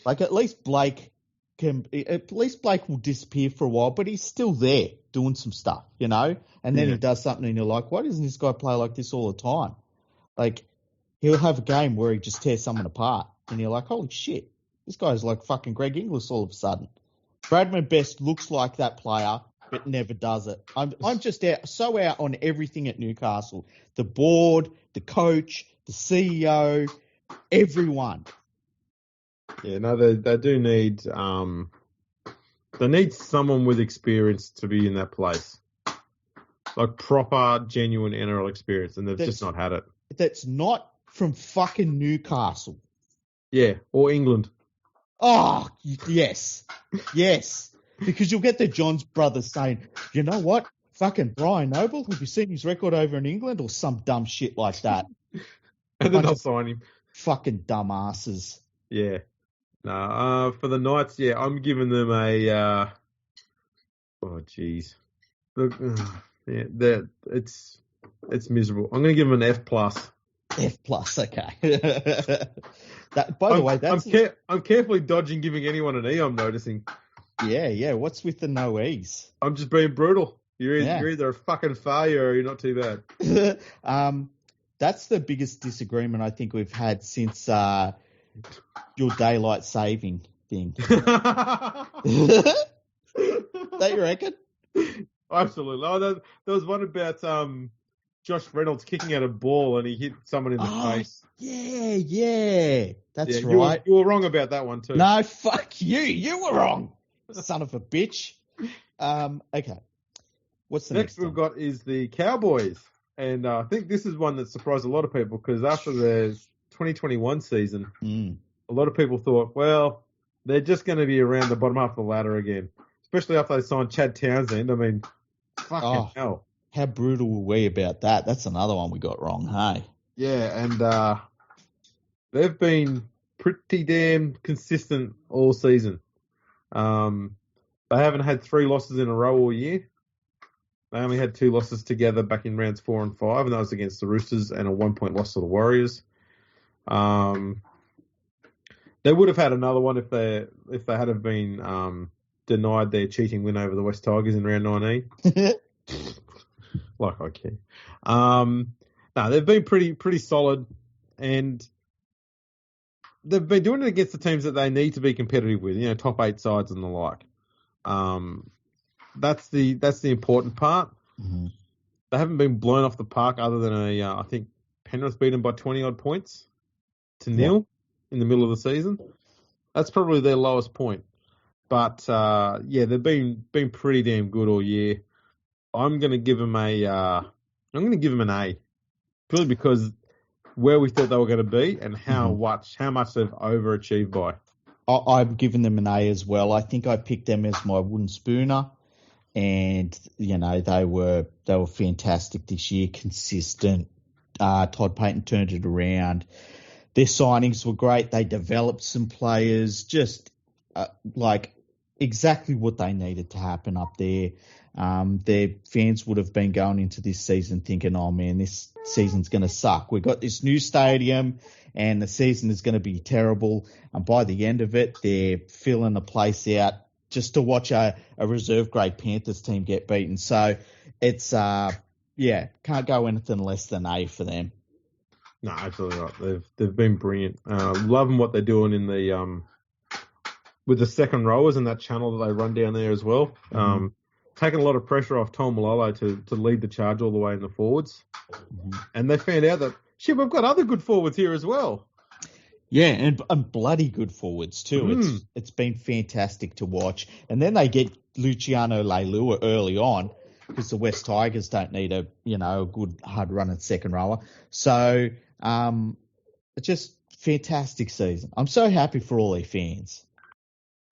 Like at least Blake will disappear for a while, but he's still there doing some stuff, you know. And then he does something, and you're like, why doesn't this guy play like this all the time? Like he'll have a game where he just tears someone apart, and you're like, holy shit. This guy's like fucking Greg Inglis all of a sudden. Bradman Best looks like that player, but never does it. I'm just so out on everything at Newcastle. The board, the coach, the CEO, everyone. Yeah, no, they do need they need someone with experience to be in that place. Like proper, genuine NRL experience, and they've just not had it. That's not from fucking Newcastle. Yeah, or England. Oh, yes. Yes. Because you'll get the Johns brothers saying, you know what? Fucking Brian Noble, have you seen his record over in England? Or some dumb shit like that. And then they'll sign him. Fucking dumbasses. Yeah. No, for the Knights, yeah, I'm giving them a, oh, jeez. Look, yeah, it's miserable. I'm going to give them an F+. F+, okay. By the way, I'm carefully dodging giving anyone an E, I'm noticing. Yeah. What's with the no E's? I'm just being brutal. You're either a fucking failure or you're not too bad. That's the biggest disagreement I think we've had since your daylight saving thing. Don't you reckon? Absolutely. Oh, there was one about Josh Reynolds kicking out a ball and he hit someone in the face. Yeah. That's Yeah, right. You were wrong about that one too. No, fuck you. You were wrong, son of a bitch. Okay. What's the next we've one? got is the Cowboys. And I think this is one that surprised a lot of people because after the 2021 season, a lot of people thought, well, they're just going to be around the bottom half of the ladder again, especially after they signed Chad Townsend. I mean, fucking hell. How brutal were we about that? That's another one we got wrong, hey? Yeah, and they've been pretty damn consistent all season. They haven't had 3 losses in a row all year. They only had 2 losses together back in rounds 4 and 5, and that was against the Roosters and a 1-point loss to the Warriors. They would have had another one if they had have been denied their cheating win over the West Tigers in round 19. Like I care. No, they've been pretty solid, and they've been doing it against the teams that they need to be competitive with. You know, top 8 sides and the like. That's the important part. Mm-hmm. They haven't been blown off the park other than I think Penrith beat them by 20 odd points to nil in the middle of the season. That's probably their lowest point. But they've been pretty damn good all year. I'm going to give them an A, purely because where we thought they were going to be and how much they've overachieved by. I've given them an A as well. I think I picked them as my wooden spooner, and you know they were fantastic this year, consistent. Todd Payton turned it around. Their signings were great. They developed some players, just like exactly what they needed to happen up there. Their fans would have been going into this season thinking, oh man, this season's going to suck. We've got this new stadium and the season is going to be terrible. And by the end of it, they're filling the place out just to watch a reserve grade Panthers team get beaten. So it's, can't go anything less than A for them. No, absolutely right. They've been brilliant. Loving what they're doing in the with the second rowers and that channel that they run down there as well. Taking a lot of pressure off Tom Malolo to lead the charge all the way in the forwards. And they found out that, shit, we've got other good forwards here as well. Yeah, and bloody good forwards too. It's been fantastic to watch. And then they get Luciano Leilua early on because the West Tigers don't need a good hard running second rower. So it's just fantastic season. I'm so happy for all their fans.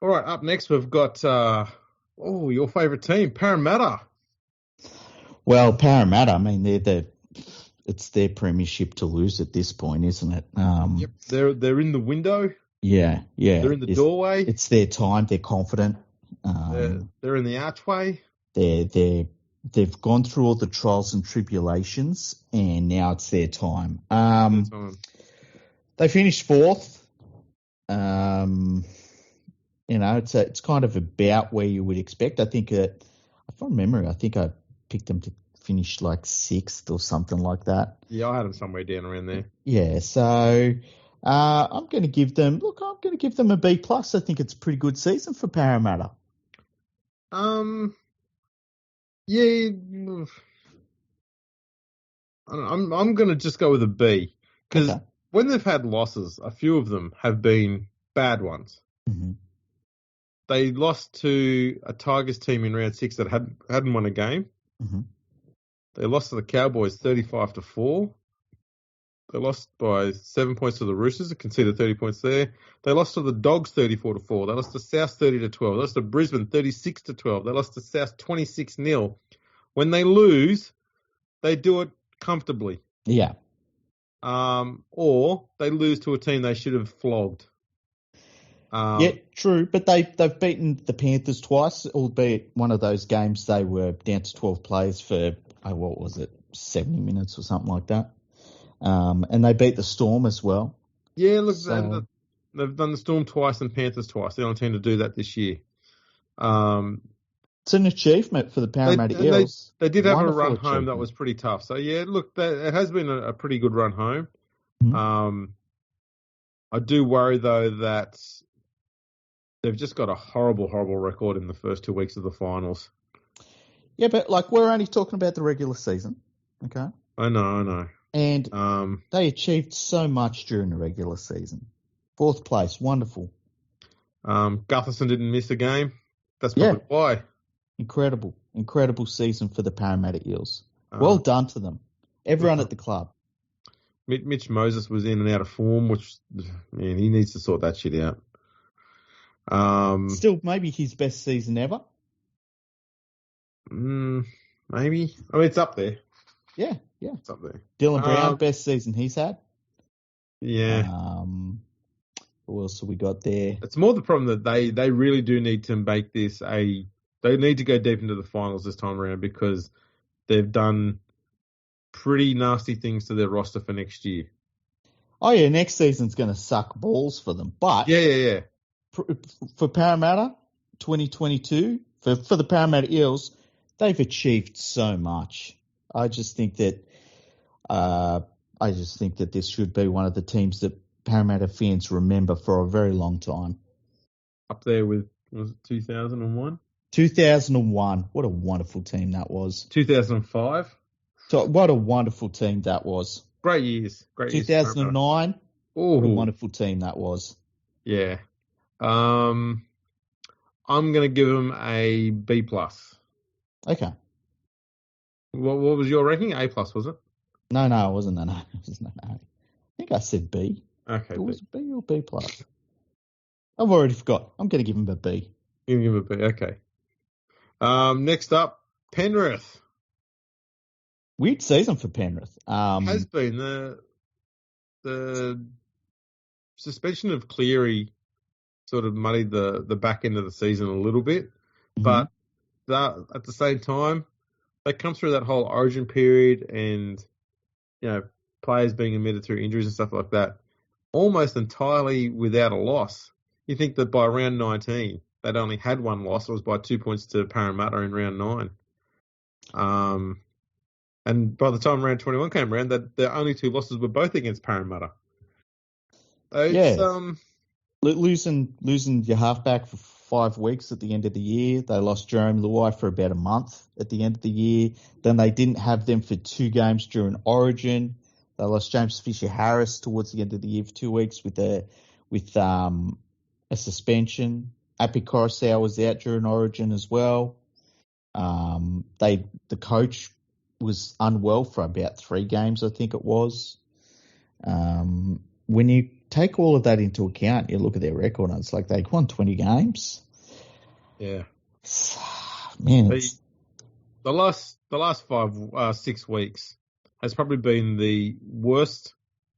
All right, up next we've got your favourite team, Parramatta. Well, Parramatta, I mean, it's their premiership to lose at this point, isn't it? Yep, they're in the window. Yeah. They're in the doorway. It's their time. They're confident. They're in the archway. They've gone through all the trials and tribulations, and now it's their time. They finished 4th. It's kind of about where you would expect. I think from memory, I think I picked them to finish like 6th or something like that. Yeah, I had them somewhere down around there. Yeah, so I'm going to give them a B+. I think it's a pretty good season for Parramatta. Yeah, I'm going to just go with a B because when they've had losses, a few of them have been bad ones. Mm-hmm. They lost to a Tigers team in round 6 that hadn't won a game. Mm-hmm. They lost to the Cowboys 35-4. They lost by 7 points to the Roosters. They conceded 30 points there. They lost to the Dogs 34-4. They lost to South 30-12. They lost to Brisbane 36-12. They lost to South 26-0. When they lose, they do it comfortably. Yeah. Or they lose to a team they should have flogged. Yeah, true. But they've beaten the Panthers twice, albeit one of those games they were down to 12 players for, 70 minutes or something like that. And they beat the Storm as well. Yeah, look, they've done the Storm twice and Panthers twice. They don't tend to do that this year. It's an achievement for the Parramatta Eels. They did have a run home that was pretty tough. So, yeah, look, it has been a pretty good run home. Mm-hmm. I do worry, though, that they've just got a horrible, horrible record in the first 2 weeks of the finals. Yeah, but like we're only talking about the regular season, okay? I know. And they achieved so much during the regular season. 4th place, wonderful. Gutherson didn't miss a game. That's probably why. Incredible season for the Parramatta Eels. Well done to them. Everyone at the club. Mitch Moses was in and out of form, which, man, he needs to sort that shit out. Still, maybe his best season ever. Maybe. I mean, it's up there. Yeah. It's up there. Dylan Brown, best season he's had. Yeah. What else have we got there? It's more the problem that they really do need to make this they need to go deep into the finals this time around because they've done pretty nasty things to their roster for next year. Oh, yeah, next season's going to suck balls for them. But yeah. For Parramatta, 2022, for the Parramatta Eels, they've achieved so much. I just think that this should be one of the teams that Parramatta fans remember for a very long time. Up there with, was it 2001? 2001. What a wonderful team that was. 2005. So what a wonderful team that was. Great years. 2009. What a wonderful team that was. Yeah. I'm going to give them a B+. Okay. What was your ranking? A+, was it? No, it wasn't an A. It was an A. I think I said B. Okay. It was B or B+. I've already forgot. I'm going to give him a B. You're going to give him a B. Okay. Next up, Penrith. Weird season for Penrith. Has been the suspension of Cleary sort of muddied the back end of the season a little bit, but at the same time, they come through that whole origin period and, players being admitted through injuries and stuff like that, almost entirely without a loss. You think that by round 19, they'd only had one loss. It was by 2 points to Parramatta in round 9. And by the time round 21 came around, their only 2 losses were both against Parramatta. Losing your halfback for 5 weeks at the end of the year. They lost Jerome Luai for about a month at the end of the year. Then they didn't have them for 2 games during Origin. They lost James Fisher-Harris towards the end of the year for 2 weeks with a suspension. Api Coruscant was out during Origin as well. The coach was unwell for about 3 games, I think it was. When you take all of that into account, you look at their record and it's like they won 20 games. Yeah. Man, the last 6 weeks has probably been the worst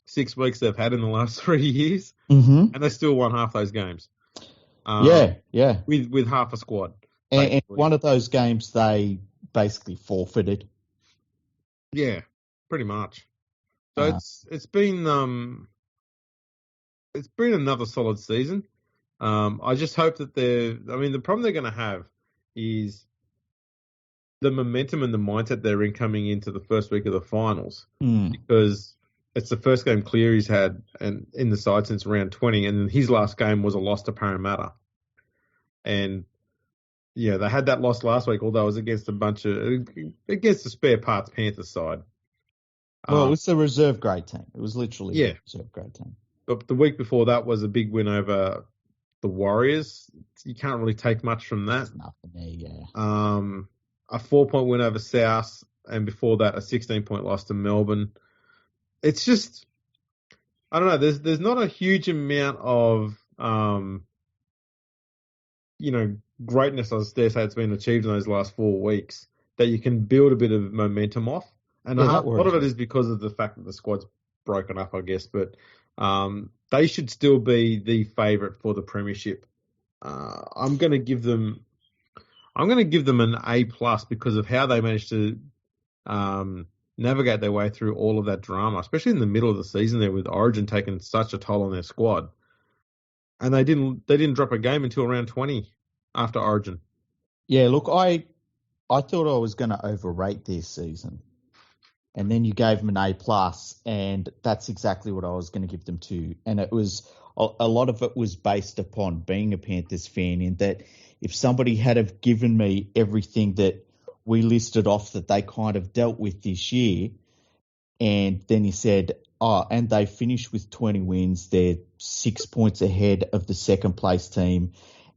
6 weeks they've had in the last 3 years, and they still won half those games. With half a squad. And one of those games they basically forfeited. Yeah, pretty much. So it's been another solid season. I just hope that the problem they're going to have is the momentum and the mindset they're in coming into the first week of the finals, because it's the first game Cleary's had and in the side since round 20, and his last game was a loss to Parramatta. And yeah, they had that loss last week, although it was against the spare parts Panthers side. Well, it was the reserve grade team. It was literally the reserve grade team. But the week before that was a big win over the Warriors. You can't really take much from that. There's nothing there, yeah. A 4-point win over South, and before that, a 16-point loss to Melbourne. It's just, I don't know. There's not a huge amount of, greatness, I dare say, it's been achieved in those last 4 weeks that you can build a bit of momentum off. And a lot of it is because of the fact that the squad's broken up, I guess. But they should still be the favourite for the premiership. I'm going to give them an A+ because of how they managed to navigate their way through all of that drama, especially in the middle of the season there with Origin taking such a toll on their squad. And they didn't drop a game until around 20 after Origin. Yeah, look, I thought I was going to overrate their season. and then you gave them an A+, and that's exactly what I was going to give them too. And it was a lot of it was based upon being a Panthers fan, in that if somebody had have given me everything that we listed off that they kind of dealt with this year, and then he said, and they finished with 20 wins, they're 6 points ahead of the second place team,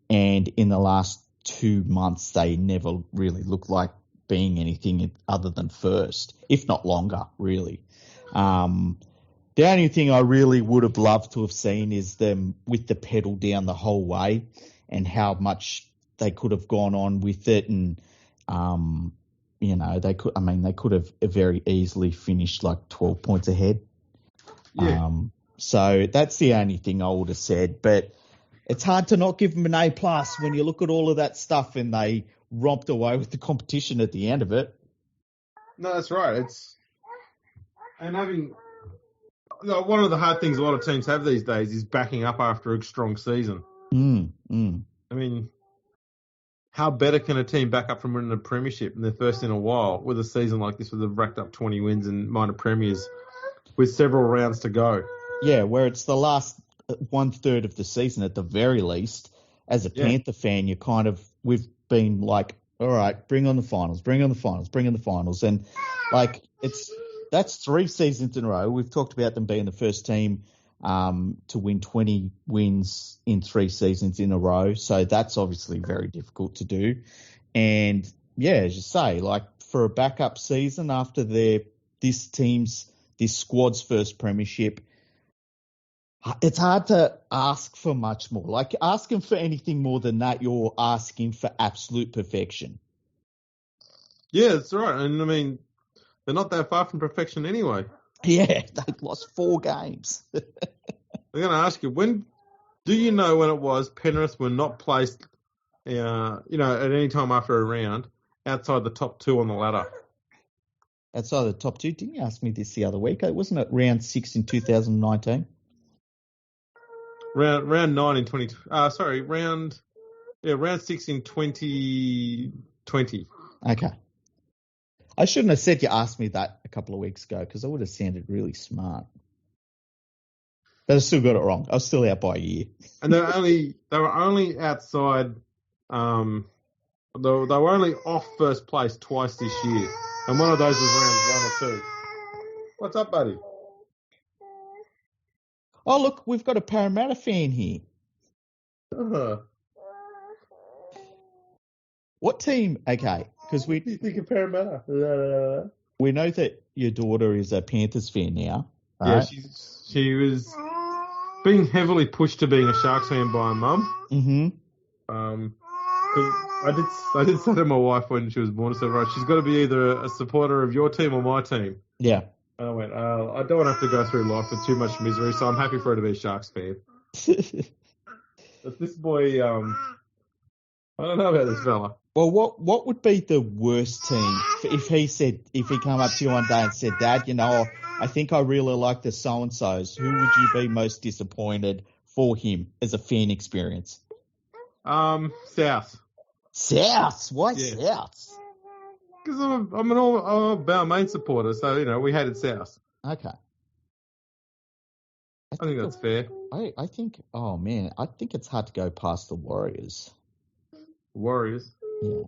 and in the last 2 months they never really looked like being anything other than first, if not longer, really. The only thing I really would have loved to have seen is them with the pedal down the whole way, and how much they could have gone on with it. And, they could have very easily finished like 12 points ahead. Yeah. So that's the only thing I would have said. But it's hard to not give them an A+ when you look at all of that stuff and they romped away with the competition at the end of it. No, that's right. One of the hard things a lot of teams have these days is backing up after a strong season. I mean, how better can a team back up from winning a premiership, and they're first in a while, with a season like this where they've racked up 20 wins and minor premiers with several rounds to go? Yeah, where it's the last 1/3 of the season at the very least. As a Panther fan, we've been like, all right, bring on the finals, bring on the finals, bring on the finals. And like, that's 3 seasons in a row. We've talked about them being the first team to win 20 wins in 3 seasons in a row. So that's obviously very difficult to do. And yeah, as you say, like for a backup season after this squad's first premiership, it's hard to ask for much more. Like, asking for anything more than that, you're asking for absolute perfection. Yeah, that's right. And I mean, they're not that far from perfection anyway. Yeah, they lost 4 games. I'm going to ask you, do you know when it was Penrith were not placed, at any time after a round outside the top 2 on the ladder? Outside the top 2? Didn't you ask me this the other week? Wasn't it round 6 in 2019? Round 9 in 20. Round 6 in 2020. Okay. I shouldn't have said you asked me that a couple of weeks ago, because I would have sounded really smart. But I still got it wrong. I was still out by a year. And they were only outside. They were only off first place twice this year, and one of those was round 1 or 2. What's up, buddy? Oh, look, we've got a Parramatta fan here. What team? Okay, because you think of Parramatta? We know that your daughter is a Panthers fan now. Yeah, right? she was being heavily pushed to being a Sharks fan by her mum. Mm-hmm. I did say to my wife when she was born, I said, right, she's got to be either a supporter of your team or my team. Yeah. And I went, I don't want to have to go through life with too much misery, so I'm happy for her to be a Sharks fan. But this boy, I don't know about this fella. Well, what would be the worst team if he come up to you one day and said, Dad, I think I really like the so-and-sos. Who would you be most disappointed for him as a fan experience? South. South? Why South? Because I'm an all Balmain supporter, so, we hated South. Okay. I think that's fair. I think it's hard to go past the Warriors. Warriors? Yeah.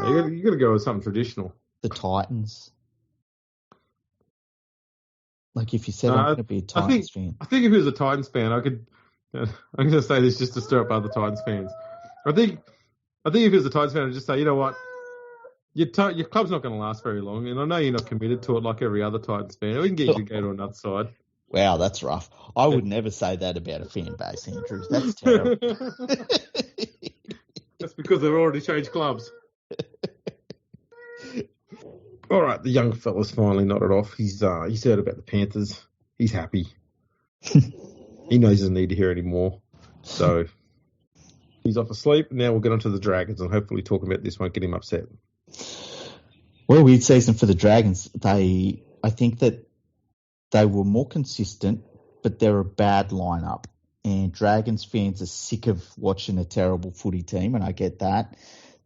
You got to go with something traditional. The Titans. Like, if you said I'm going to be a Titans fan. I think if he was a Titans fan, I could... I'm going to say this just to stir up other Titans fans. I think if he was a Titans fan, I'd just say, you know what? Your club's not going to last very long, and I know you're not committed to it like every other Titans fan. We can get you to go to another side. Wow, that's rough. I would never say that about a fan base, Andrew. That's terrible. That's because they've already changed clubs. All right, the young fella's finally nodded off. He's heard about the Panthers. He's happy. He knows he doesn't need to hear any more. So he's off asleep. Now we'll get on to the Dragons, and hopefully talking about this won't get him upset. Well, weird season for the Dragons. I think that they were more consistent, but they're a bad lineup. And Dragons fans are sick of watching a terrible footy team, and I get that.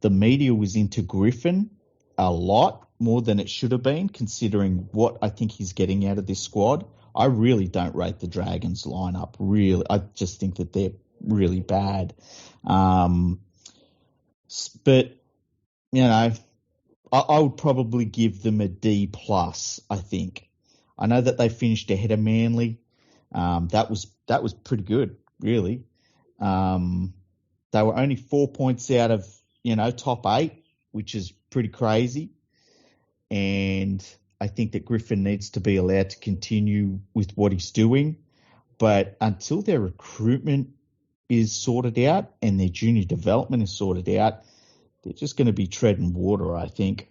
The media was into Griffin a lot, more than it should have been, considering what I think he's getting out of this squad. I really don't rate the Dragons lineup. Really, I just think that they're really bad. But I would probably give them a D plus. I think. I know that they finished ahead of Manly. That was pretty good, really. They were only 4 points out of top 8, which is pretty crazy. And I think that Griffin needs to be allowed to continue with what he's doing. But until their recruitment is sorted out and their junior development is sorted out, they're just going to be treading water, I think.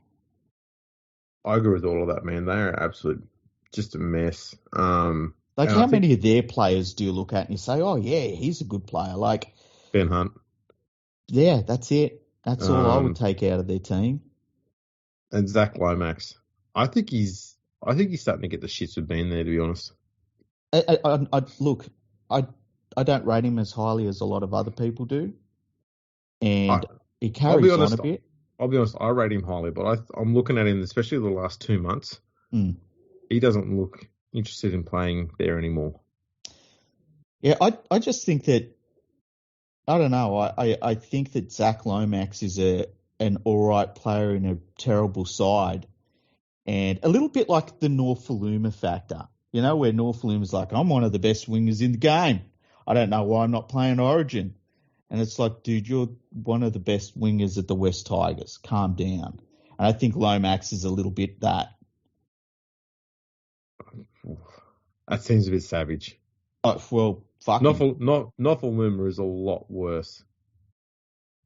I agree with all of that, man. They are absolute just a mess. How many of their players do you look at and you say, oh, yeah, he's a good player? Like Ben Hunt. Yeah, that's it. That's all I would take out of their team. And Zach Lomax. I think he's starting to get the shits with being there, to be honest. Look, I don't rate him as highly as a lot of other people do. And he carries on a bit. I'll be honest, I rate him highly, but I'm looking at him, especially the last 2 months. He doesn't look interested in playing there anymore. Yeah, I just think that, I don't know, I think that Zach Lomax is an all right player in a terrible side. And a little bit like the Norfoluma factor, where Norfoluma's like, I'm one of the best wingers in the game. I don't know why I'm not playing Origin. And it's like, dude, you're one of the best wingers at the West Tigers. Calm down. And I think Lomax is a little bit that. That seems a bit savage. Well, fuck. Norfoluma is a lot worse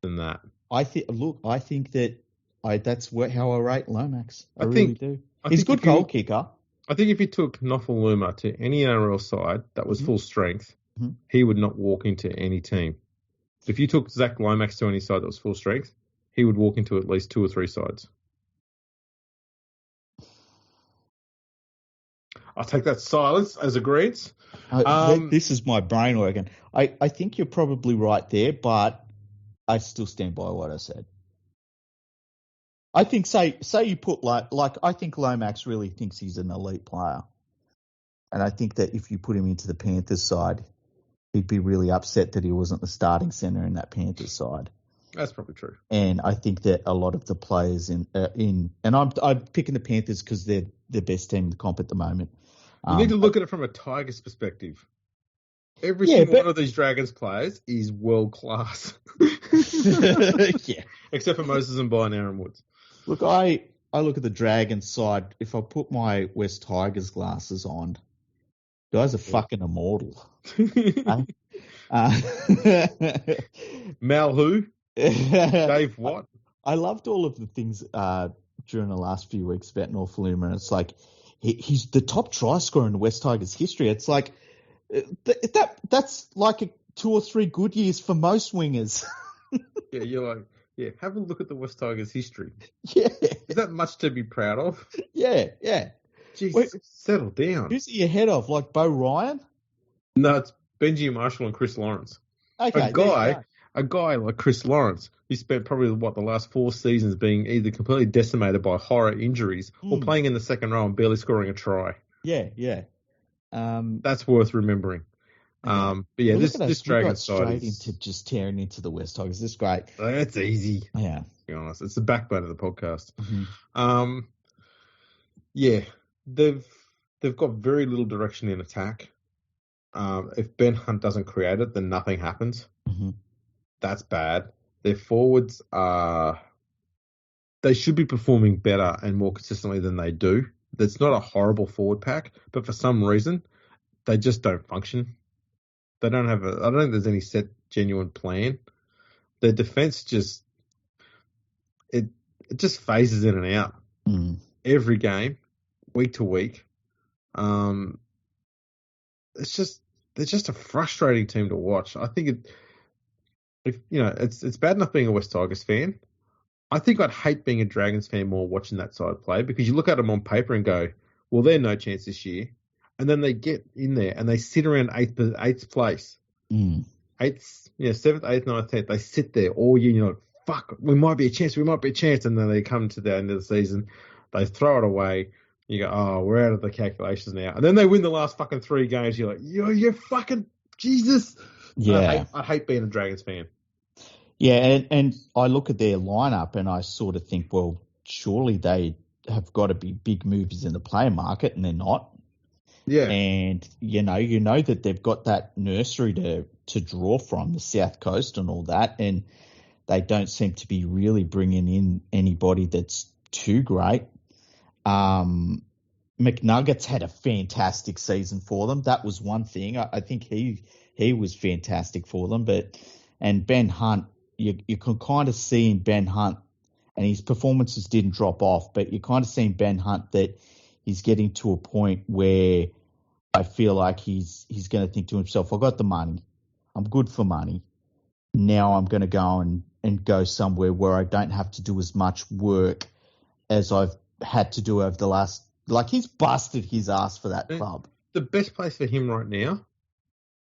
than that. I think that that's how I rate Lomax. I really do. He's a good goal kicker. I think if you took Norfoluma to any NRL side that was full strength, he would not walk into any team. If you took Zach Lomax to any side that was full strength, he would walk into at least 2 or 3 sides. I'll take that silence as agreement. This is my brain working. I think you're probably right there, but I still stand by what I said. I think, say you put I think Lomax really thinks he's an elite player. And I think that if you put him into the Panthers side, he'd be really upset that he wasn't the starting centre in that Panthers side. That's probably true. And I think that a lot of the players and I'm picking the Panthers because they're the best team in the comp at the moment. You need to look at it from a Tigers perspective. Every single one of these Dragons players is world class. Yeah. Except for Moses and By and Aaron Woods. Look, I look at the Dragons side. If I put my West Tigers glasses on, guys are fucking immortal. Mal who? Dave what? I loved all of the things during the last few weeks about Norfoluma. It's like he's the top try scorer in the West Tigers history. It's like that's like 2 or 3 good years for most wingers. Yeah, you're like, yeah, have a look at the West Tigers history. Yeah. Is that much to be proud of? Yeah. Jeez, settle down. Who's he ahead of? Like Bo Ryan? No, it's Benji Marshall and Chris Lawrence. Okay, a guy like Chris Lawrence, he spent probably the last 4 seasons being either completely decimated by horror injuries or playing in the second row and barely scoring a try. Yeah. That's worth remembering. But yeah, this Dragon side is into just tearing into the West Tigers. This is great. That's easy. Yeah, to be honest, it's the backbone of the podcast. Mm-hmm. Yeah, they've got very little direction in attack. If Ben Hunt doesn't create it, then nothing happens. Mm-hmm. That's bad. Their forwards they should be performing better and more consistently than they do. That's not a horrible forward pack, but for some reason, they just don't function. They don't have I don't think there's any set genuine plan. Their defense just phases in and out every game, week to week. They're just a frustrating team to watch. I think it's bad enough being a West Tigers fan. I think I'd hate being a Dragons fan more watching that side play because you look at them on paper and go, well, they're no chance this year. And then they get in there and they sit around eighth place. 7th, 8th, 9th, 10th. They sit there all year, fuck, we might be a chance. And then they come to the end of the season They throw it away. You go, oh, we're out of the calculations now. And then they win the last fucking 3 games. You're like, you're fucking Jesus. Yeah. I hate being a Dragons fan. Yeah, and I look at their lineup and I sort of think, well, surely they have got to be big movers in the player market, and they're not. Yeah. And, you know that they've got that nursery to draw from, the South Coast and all that, and they don't seem to be really bringing in anybody that's too great. McNuggets had a fantastic season for them. That was one thing. I think he was fantastic for them. And Ben Hunt, you can kind of see in Ben Hunt, and his performances didn't drop off, but you kind of see in Ben Hunt that he's getting to a point where I feel like he's going to think to himself, I got the money. I'm good for money. Now I'm going to go and go somewhere where I don't have to do as much work as I've had to do over the last, like, he's busted his ass for that club. The best place for him right now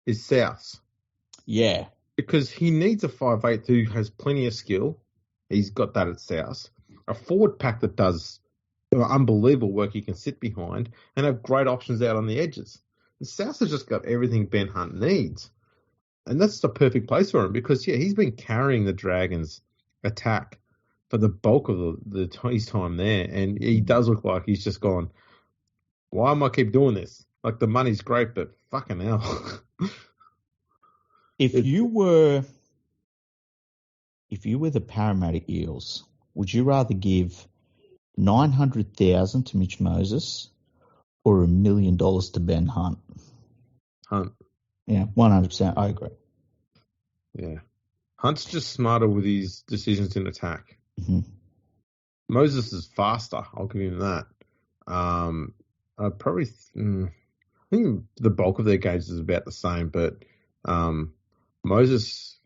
is Souths. Yeah. Because he needs a 5'8" who has plenty of skill. He's got that at Souths. A forward pack that does unbelievable work he can sit behind, and have great options out on the edges. The Souths has just got everything Ben Hunt needs. And that's the perfect place for him because, yeah, he's been carrying the Dragons' attack for the bulk of his time there, and he does look like he's just gone, why am I keep doing this? Like, the money's great, but fucking hell. If you were the Parramatta Eels, would you rather give $900,000 to Mitch Moses or $1 million to Ben Hunt? Hunt. Yeah, 100%. I agree. Yeah. Hunt's just smarter with his decisions in attack. Mm-hmm. Moses is faster. I'll give him that. I think the bulk of their games is about the same, but Moses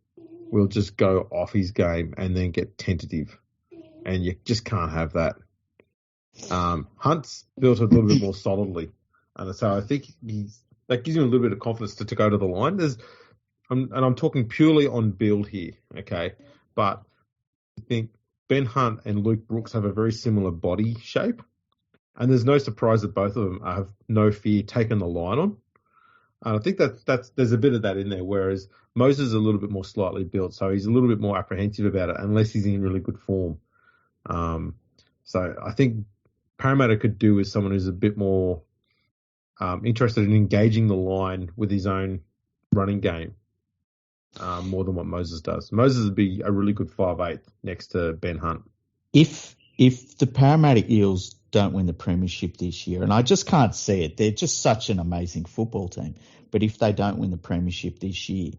will just go off his game and then get tentative, and you just can't have that. Hunt's built a little bit more solidly, and so I think that gives him a little bit of confidence to go to the line. I'm talking purely on build here, okay? But I think Ben Hunt and Luke Brooks have a very similar body shape, and there's no surprise that both of them have no fear taking the line on. And I think there's a bit of that in there, whereas Moses is a little bit more slightly built, so he's a little bit more apprehensive about it unless he's in really good form. So I think Parramatta could do with someone who's a bit more interested in engaging the line with his own running game more than what Moses does. Moses would be a really good 5'8" next to Ben Hunt. If the Parramatta Eels don't win the premiership this year, and I just can't see it, they're just such an amazing football team, but if they don't win the premiership this year,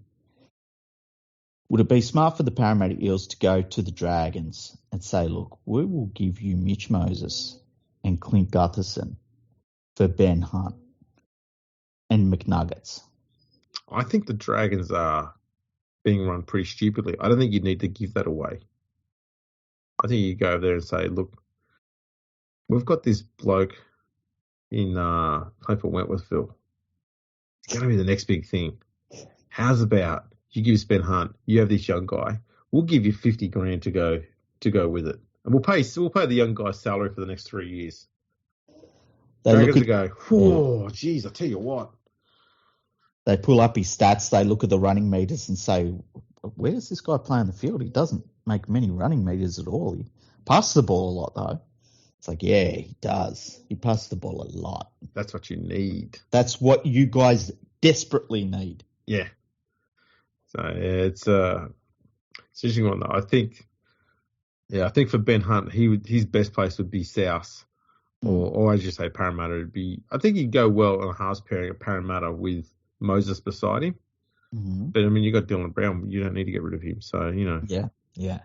would it be smart for the Parramatta Eels to go to the Dragons and say, look, we will give you Mitch Moses and Clint Gutherson for Ben Hunt and McNuggets? I think the Dragons are being run pretty stupidly. I don't think you need to give that away. I think you go over there and say, look, we've got this bloke in playing for Wentworthville. It's going to be the next big thing. How's about you give us Ben Hunt, you have this young guy, we'll give you $50,000 to go with it. And we'll pay the young guy's salary for the next 3 years. Dragons will go, oh, geez, I tell you what. They pull up his stats, they look at the running meters and say, where does this guy play on the field? He doesn't make many running meters at all. He passes the ball a lot, though. It's like, yeah, he does. He passes the ball a lot. That's what you need. That's what you guys desperately need. Yeah. So, yeah, it's an interesting one, though. I think for Ben Hunt, his best place would be South. Or as you say, Parramatta would be. I think he'd go well on a halves pairing at Parramatta with Moses beside him. Mm-hmm. But I mean, you got Dylan Brown. You don't need to get rid of him. So Yeah.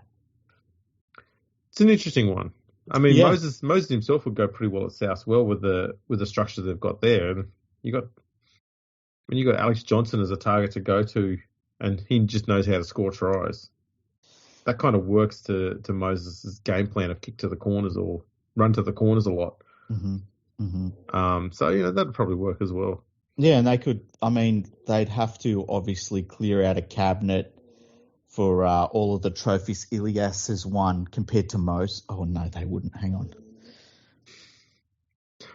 It's an interesting one. I mean, Moses himself would go pretty well at South with the structure they've got there. And you got Alex Johnson as a target to go to, and he just knows how to score tries. That kind of works to Moses' game plan of kick to the corners or run to the corners a lot. Mm-hmm. Mm-hmm. So that'd probably work as well. Yeah, and they'd have to obviously clear out a cabinet for all of the trophies Ilias has won compared to most. Oh, no, they wouldn't. Hang on.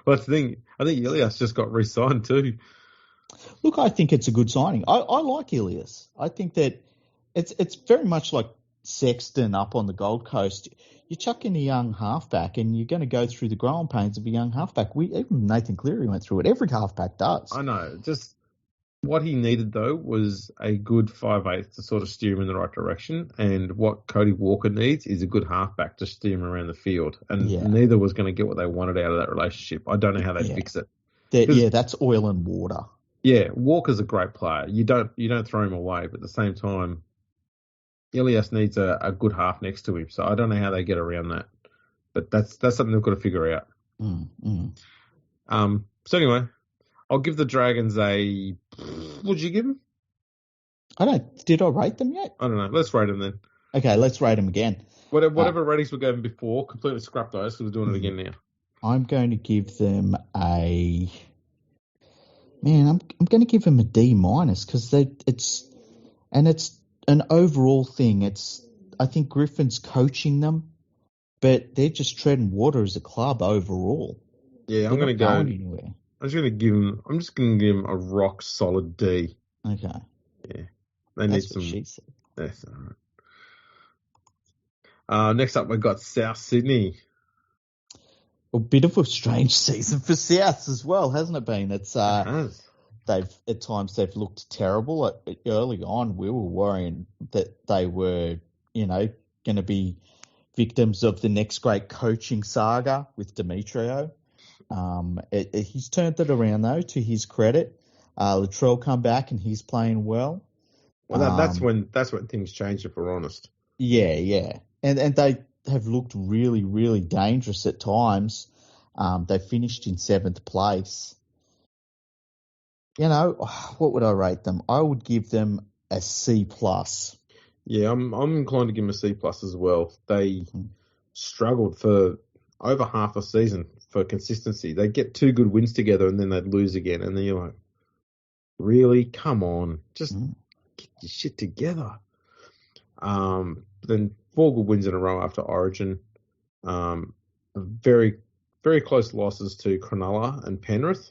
Well, that's the thing. I think Ilias just got re-signed too. Look, I think it's a good signing. I like Ilias. I think that it's very much like Sexton up on the Gold Coast. You chuck in a young halfback, and you're going to go through the growing pains of a young halfback. Even Nathan Cleary went through it. Every halfback does. I know. Just what he needed though was a good 5'8" to sort of steer him in the right direction, and what Cody Walker needs is a good halfback to steer him around the field. And neither was going to get what they wanted out of that relationship. I don't know how they fix it. That's oil and water. Yeah, Walker's a great player. You don't throw him away, but at the same time, Ilias needs a good half next to him. So I don't know how they get around that. But that's something they've got to figure out. So anyway, I'll give the Dragons a... What'd you give them? Did I rate them yet? I don't know. Let's rate them then. Okay, let's rate them again. Whatever ratings we gave them before, completely scrap those because we're doing it again now. I'm going to give them a... Man, I'm going to give them a D- because it's an overall thing. I think Griffin's coaching them, but they're just treading water as a club overall. Yeah, I'm going to go anywhere. I'm just going to give them a rock solid D. Okay. Yeah, they need some. She said. That's all right. Next up, we've got South Sydney. A bit of a strange season for South as well, hasn't it been? It has. At times they've looked terrible. Early on, we were worrying that they were, going to be victims of the next great coaching saga with Demetrio. He's turned it around though, to his credit. Latrell come back and he's playing well. Well, that's when things changed, if we're honest. Yeah, and they have looked really, really dangerous at times. They finished in 7th place. What would I rate them? I would give them a C+. Yeah, I'm inclined to give them a C+ as well. They struggled for over half a season for consistency. They get 2 good wins together and then they'd lose again. And then you're like, really? Come on. Just get your shit together. Then 4 good wins in a row after Origin. Very, very close losses to Cronulla and Penrith.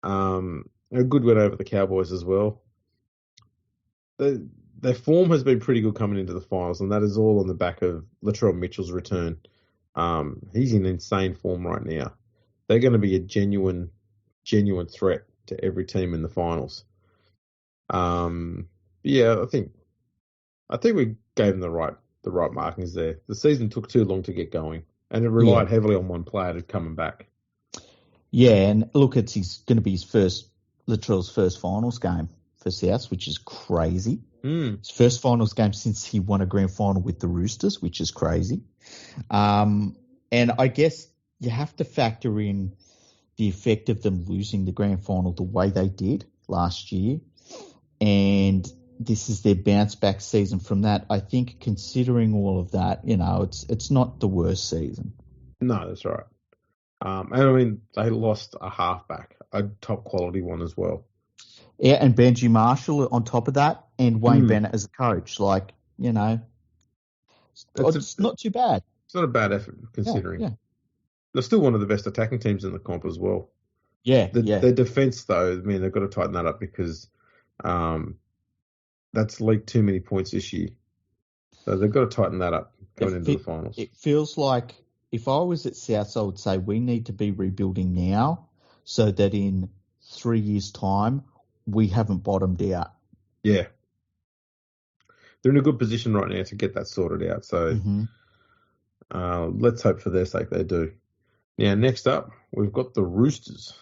A good win over the Cowboys as well. Their form has been pretty good coming into the finals, and that is all on the back of Latrell Mitchell's return. He's in insane form right now. They're going to be a genuine threat to every team in the finals. Yeah, I think we gave them the right markings there. The season took too long to get going, and it relied heavily on one player to coming back. Yeah, and look, it's going to be Latrell's first finals game for South, which is crazy. His first finals game since he won a grand final with the Roosters, which is crazy. And I guess you have to factor in the effect of them losing the grand final the way they did last year. And this is their bounce back season from that. I think considering all of that, it's not the worst season. No, that's right. And I mean, they lost a halfback, a top quality one as well. Yeah, and Benji Marshall on top of that, and Wayne Bennett as a coach. It's not too bad. It's not a bad effort considering. Yeah. They're still one of the best attacking teams in the comp as well. Yeah, Their defence, though, I mean, they've got to tighten that up because that's leaked too many points this year. So they've got to tighten that up going into the finals. It feels like if I was at South, I would say we need to be rebuilding now so that in 3 years' time, we haven't bottomed out. Yeah. They're in a good position right now to get that sorted out. So let's hope for their sake they do. Now, next up, we've got the Roosters.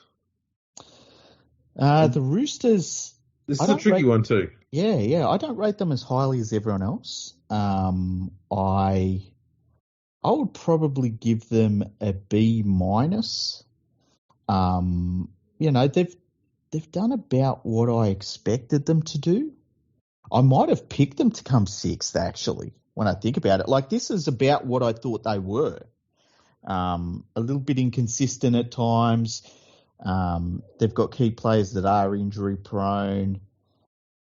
The Roosters... This is a tricky one too. Yeah. I don't rate them as highly as everyone else. I would probably give them a B-. They've done about what I expected them to do. I might have picked them to come 6th, actually, when I think about it. This is about what I thought they were. A little bit inconsistent at times. They've got key players that are injury prone.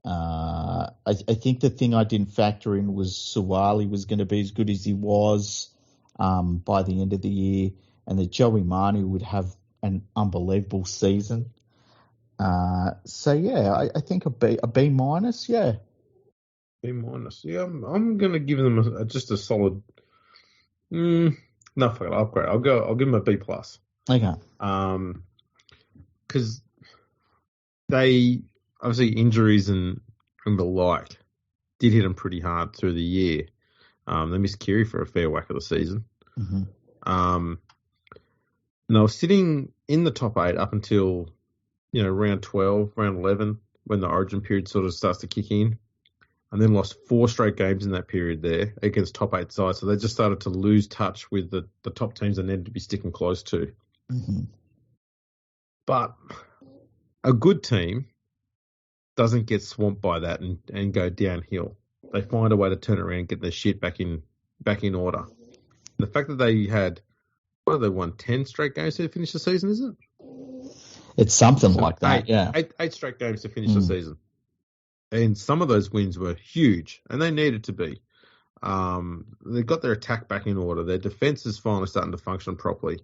I think the thing I didn't factor in was Suwali was going to be as good as he was by the end of the year. and that Joey Manu would have an unbelievable season. So yeah, I think a B minus, yeah. B minus, yeah. I'm going to give them just a solid. No, fuck it, I'll upgrade. I'll give them a B plus. Okay. Because they obviously injuries and the like did hit them pretty hard through the year. They missed Kiri for a fair whack of the season. Mm-hmm. And they were sitting in the top 8 up until, round 12, round 11, when the origin period sort of starts to kick in, and then lost 4 straight games in that period there against top 8 sides. So they just started to lose touch with the top teams they needed to be sticking close to. Mm-hmm. But a good team doesn't get swamped by that and go downhill. They find a way to turn it around and get their shit back in order. The fact that they had, they won 10 straight games to finish the season, is it? It's something like that, yeah. 8 straight games to finish the season. And some of those wins were huge, and they needed to be. They got their attack back in order. Their defence is finally starting to function properly.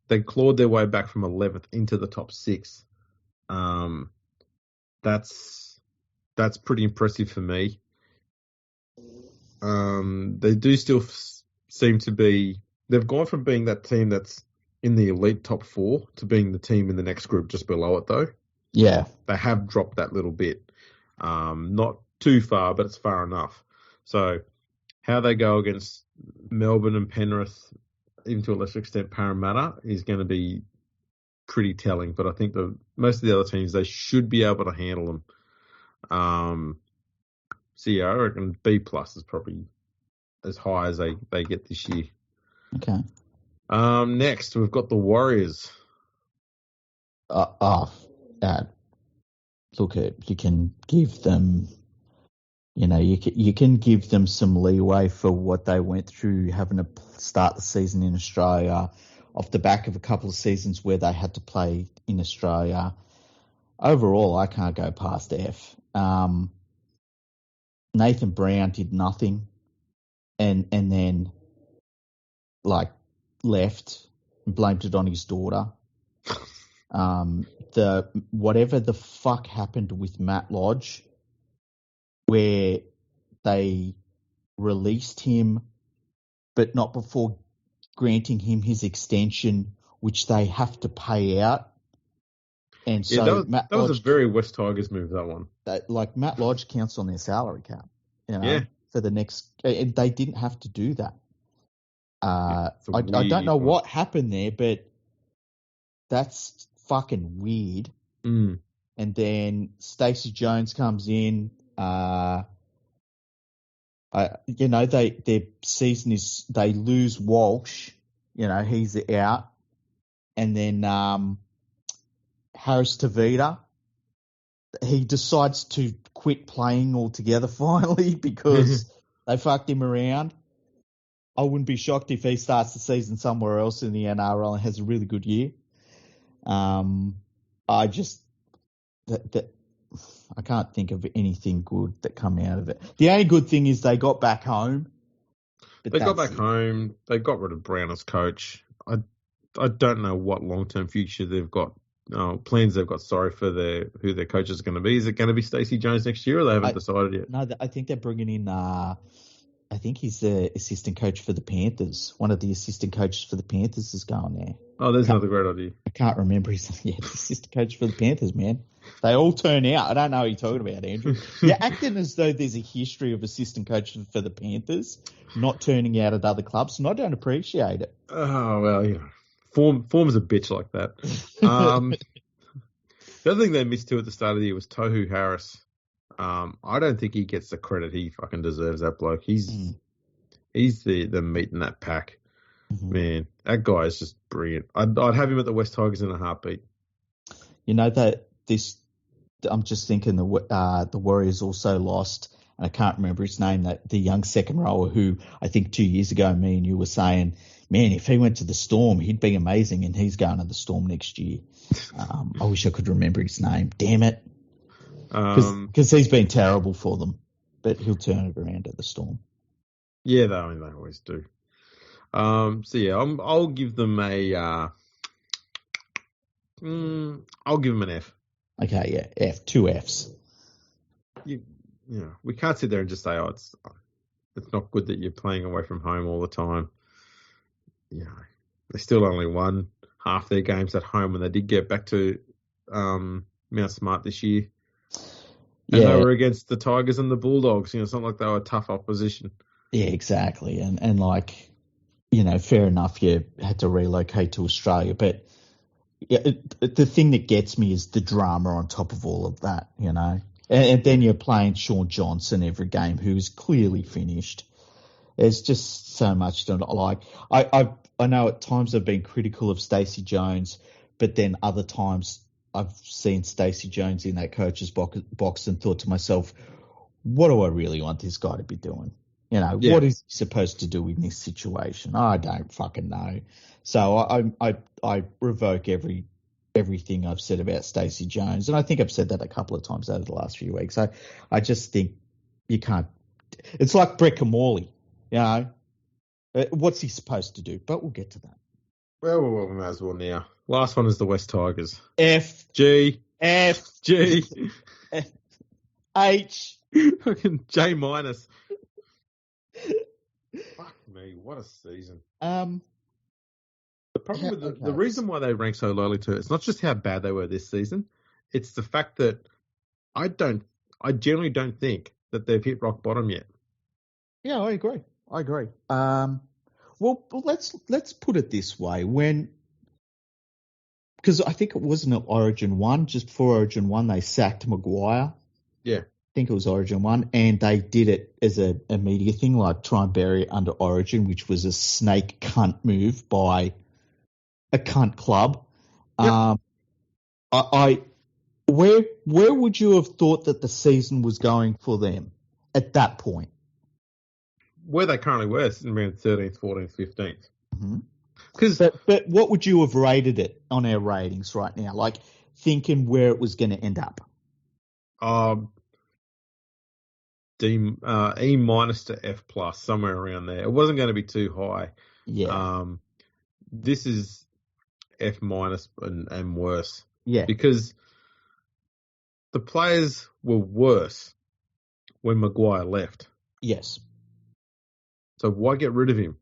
They clawed their way back from 11th into the top 6. That's pretty impressive for me. They do still seem to be. They've gone from being that team that's in the elite top 4 to being the team in the next group just below it, though. Yeah, they have dropped that little bit. Not too far, but it's far enough. So how they go against Melbourne and Penrith, even to a lesser extent Parramatta, is going to be pretty telling. But I think most of the other teams, they should be able to handle them. So yeah, I reckon B plus is probably as high as they get this year. Okay. Next, we've got the Warriors. Look, you can give them, you can give them some leeway for what they went through having to start the season in Australia off the back of a couple of seasons where they had to play in Australia. Overall, I can't go past F. Nathan Brown did nothing and then left and blamed it on his daughter. Whatever the fuck happened with Matt Lodge, where they released him, but not before granting him his extension, which they have to pay out. And so that was a very West Tigers move, that one. Matt Lodge counts on their salary cap, Yeah. for the next, and they didn't have to do that. I don't know what happened there, but that's fucking weird. Mm. And then Stacey Jones comes in. Their season is, they lose Walsh. He's out. And then Harris Tavita, he decides to quit playing altogether finally because they fucked him around. I wouldn't be shocked if he starts the season somewhere else in the NRL and has a really good year. I can't think of anything good that come out of it. The only good thing is they got back home. They got back home. They got rid of Brown as coach. I don't know what long-term future they've got, plans they've got, for who their coach is going to be. Is it going to be Stacey Jones next year, or they haven't decided yet? No, I think they're bringing in, I think he's the assistant coach for the Panthers. One of the assistant coaches for the Panthers is going there. Oh, there's another great idea. I can't remember his the assistant coach for the Panthers, man. They all turn out. I don't know what you're talking about, Andrew. You're acting as though there's a history of assistant coaches for the Panthers not turning out at other clubs, and I don't appreciate it. Oh, well, form's a bitch like that. The other thing they missed too at the start of the year was Tohu Harris. I don't think he gets the credit he fucking deserves, that bloke. He's the meat in that pack. Mm-hmm. Man, that guy is just brilliant. I'd have him at the West Tigers in a heartbeat. I'm just thinking the Warriors also lost, and I can't remember his name, the young second rower who I think 2 years ago me and you were saying, man, if he went to the Storm, he'd be amazing, and he's going to the Storm next year. I wish I could remember his name. Damn it. Because he's been terrible for them, but he'll turn it around at the Storm. Yeah, they always do. So yeah, I'll give them I'll give them an F. Okay, yeah, F, 2 Fs. We can't sit there and just say, oh, it's not good that you're playing away from home all the time. They still only won half their games at home, and they did get back to Mount Smart this year. And they were against the Tigers and the Bulldogs. It's not like they were tough opposition. Yeah, exactly. And like, fair enough, you had to relocate to Australia, but the thing that gets me is the drama on top of all of that, And then you're playing Sean Johnson every game, who is clearly finished. There's just so much to like. I know at times I've been critical of Stacey Jones, but then other times I've seen Stacey Jones in that coach's box and thought to myself, what do I really want this guy to be doing? What is he supposed to do in this situation? I don't fucking know. So I revoke everything I've said about Stacey Jones, and I think I've said that a couple of times over the last few weeks. I just think you can't. It's like Brett Morley, what's he supposed to do? But we'll get to that. Well, we may as well now. Last one is the West Tigers. F G F G F, H fucking J minus. Fuck me, what a season. The problem with the reason why they rank so lowly too, it's not just how bad they were this season, it's the fact that I generally don't think that they've hit rock bottom yet. Yeah, I agree. Well, let's put it this way. Because I think it wasn't at Origin 1, just before Origin 1, they sacked Maguire. Yeah. I think it was Origin 1, and they did it as a media thing, like try and bury it under Origin, which was a snake cunt move by a cunt club. Yep. Where would you have thought that the season was going for them at that point? Where they currently were, around 13th, 14th, 15th. Mm-hmm. But what would you have rated it on our ratings right now? Like thinking where it was going to end up. E minus to F plus, somewhere around there. It wasn't going to be too high. Yeah. This is F minus and worse. Yeah. Because the players were worse when Maguire left. Yes. So why get rid of him?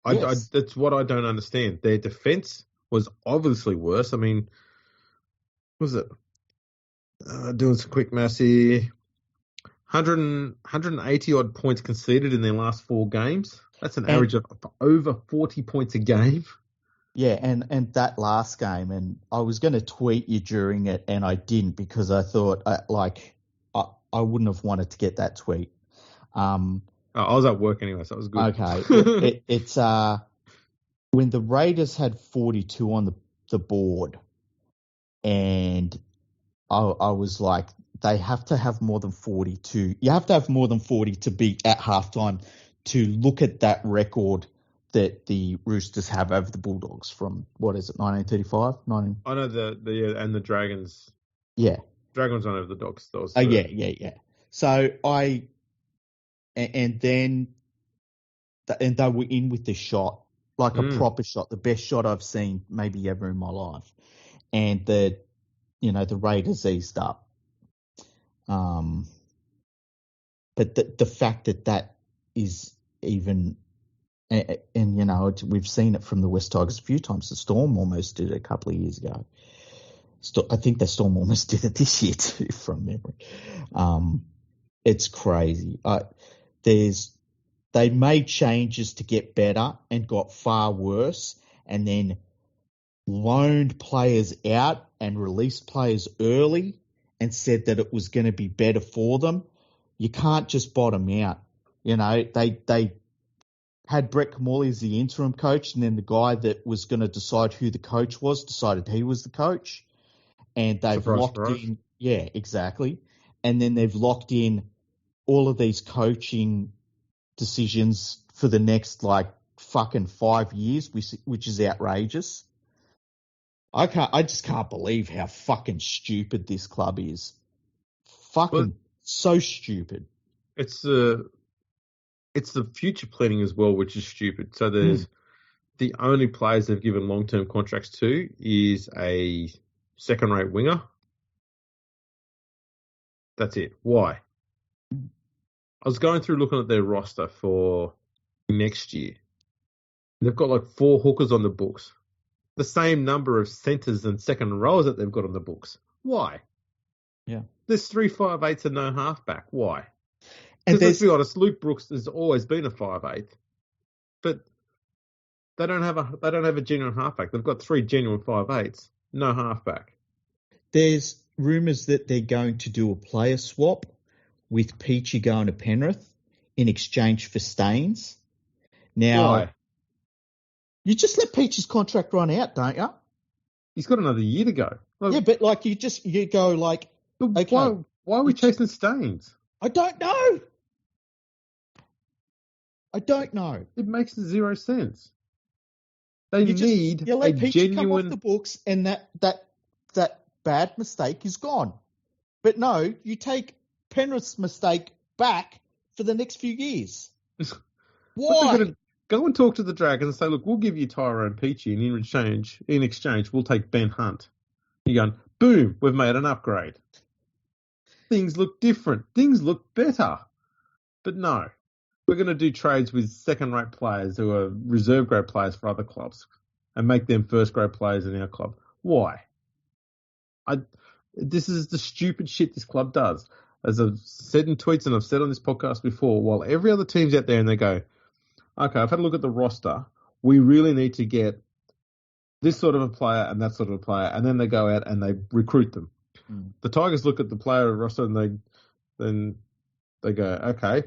Yes. That's what I don't understand. Their defense was obviously worse. I mean, what was it? Doing some quick maths here. 180 odd points conceded in their last 4 games. That's an average of over 40 points a game. Yeah, and that last game, and I was going to tweet you during it, and I didn't because I thought I wouldn't have wanted to get that tweet. I was at work anyway, so it was good. Okay. It's when the Raiders had 42 on the board, and I was like, they have to have more than 42. You have to have more than 40 to be at halftime to look at that record that the Roosters have over the Bulldogs from, what is it, 1935? I know and the Dragons. Yeah. Dragons on over the Dogs. Yeah. So and then they were in with the shot, like a proper shot, the best shot I've seen maybe ever in my life. And the Raiders eased up. But the fact that is even, and we've seen it from the West Tigers a few times. The Storm almost did it a couple of years ago. I think the Storm almost did it this year too, from memory. It's crazy. They made changes to get better and got far worse, and then loaned players out and released players early and said that it was going to be better for them. You can't just bottom out. They had Brett Morley as the interim coach, and then the guy that was going to decide who the coach was decided he was the coach. And they've locked in. Yeah, exactly. And then they've locked in all of these coaching decisions for the next fucking 5 years, which is outrageous. I just can't believe how fucking stupid this club is. So stupid. It's it's the future planning as well, which is stupid. So there's the only players they've given long-term contracts to is a second-rate winger. That's it. Why? I was going through looking at their roster for next year. They've got like 4 hookers on the books. The same number of centres and second rows that they've got on the books. Why? Yeah. There's 3 5/8 and no halfback. Why? And Because let's be honest, Luke Brooks has always been a 5/8, but they don't have a genuine halfback. They've got 3 genuine 5/8s, no halfback. there's rumours that they're going to do a player swap with Peachy going to Penrith in exchange for Staines. Now, Why? you just let Peachy's contract run out, don't you? He's got another year to go. Like, Yeah, but like you go like, but okay. why are we chasing Staines? I don't know. It makes 0 sense. They need you let a Peachy genuine. come off the books, and that bad mistake is gone. But no, you take Penrith's mistake back for the next few years. Why? Go and talk to the Dragons and say, look, we'll give you Tyrone Peachy, and in exchange, we'll take Ben Hunt. You're going, boom, we've made an upgrade. Things look different. Things look better. But no, we're going to do trades with second-rate players who are reserve-grade players for other clubs and make them first-grade players in our club. Why? This is the stupid shit this club does. As I've said in tweets and I've said on this podcast before, while every other team's out there and they go, okay, I've had a look at the roster. We really need to get this sort of a player and that sort of a player. And then they go out and they recruit them. The Tigers look at the player roster and they go, okay,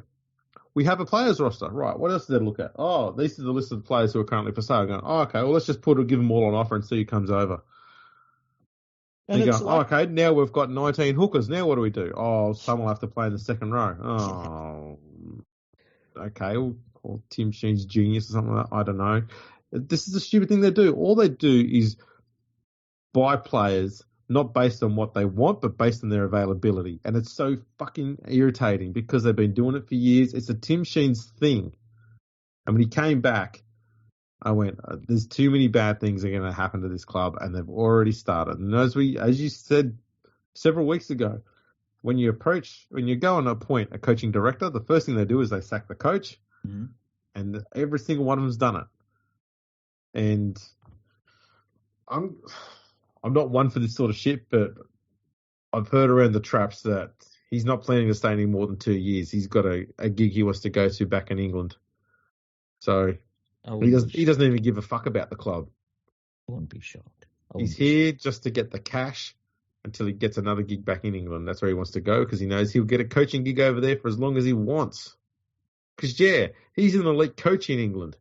we have a players roster. Right, what else do they look at? Oh, these are the list of the players who are currently for sale. Going, oh, okay, well, let's just give them all an offer and see who comes over. And they go, okay, now we've got 19 hookers. Now what do we do? Oh, some will have to play in the second row. Oh, okay, or Tim Sheen's genius or something like that. I don't know. This is a stupid thing they do. All they do is buy players not based on what they want, but based on their availability. And it's so fucking irritating because they've been doing it for years. It's a Tim Sheen's thing. And when he came back, I went, there's too many bad things are going to happen to this club, and they've already started. And as you said several weeks ago, when you go and appoint a coaching director, the first thing they do is they sack the coach, and every single one of them's done it. And I'm not one for this sort of shit, but I've heard around the traps that he's not planning to stay any more than 2 years. He's got a gig he wants to go to back in England. So he doesn't even give a fuck about the club. I wouldn't be shocked. He's here just to get the cash until he gets another gig back in England. That's where he wants to go because he knows he'll get a coaching gig over there for as long as he wants. Because, yeah, he's an elite coach in England.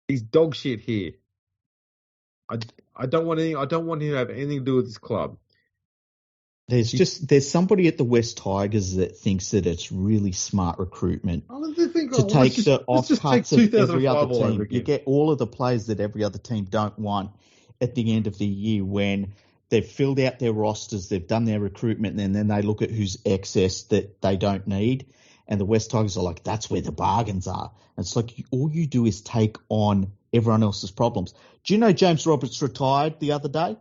He's dog shit here. I don't want him to have anything to do with this club. There's somebody at the West Tigers that thinks that it's really smart recruitment to take the off parts of every other team. You get all of the players that every other team don't want at the end of the year when they've filled out their rosters, they've done their recruitment, and then they look at who's excess that they don't need. And the West Tigers are like, that's where the bargains are. And it's like all you do is take on everyone else's problems. Do you know James Roberts retired the other day?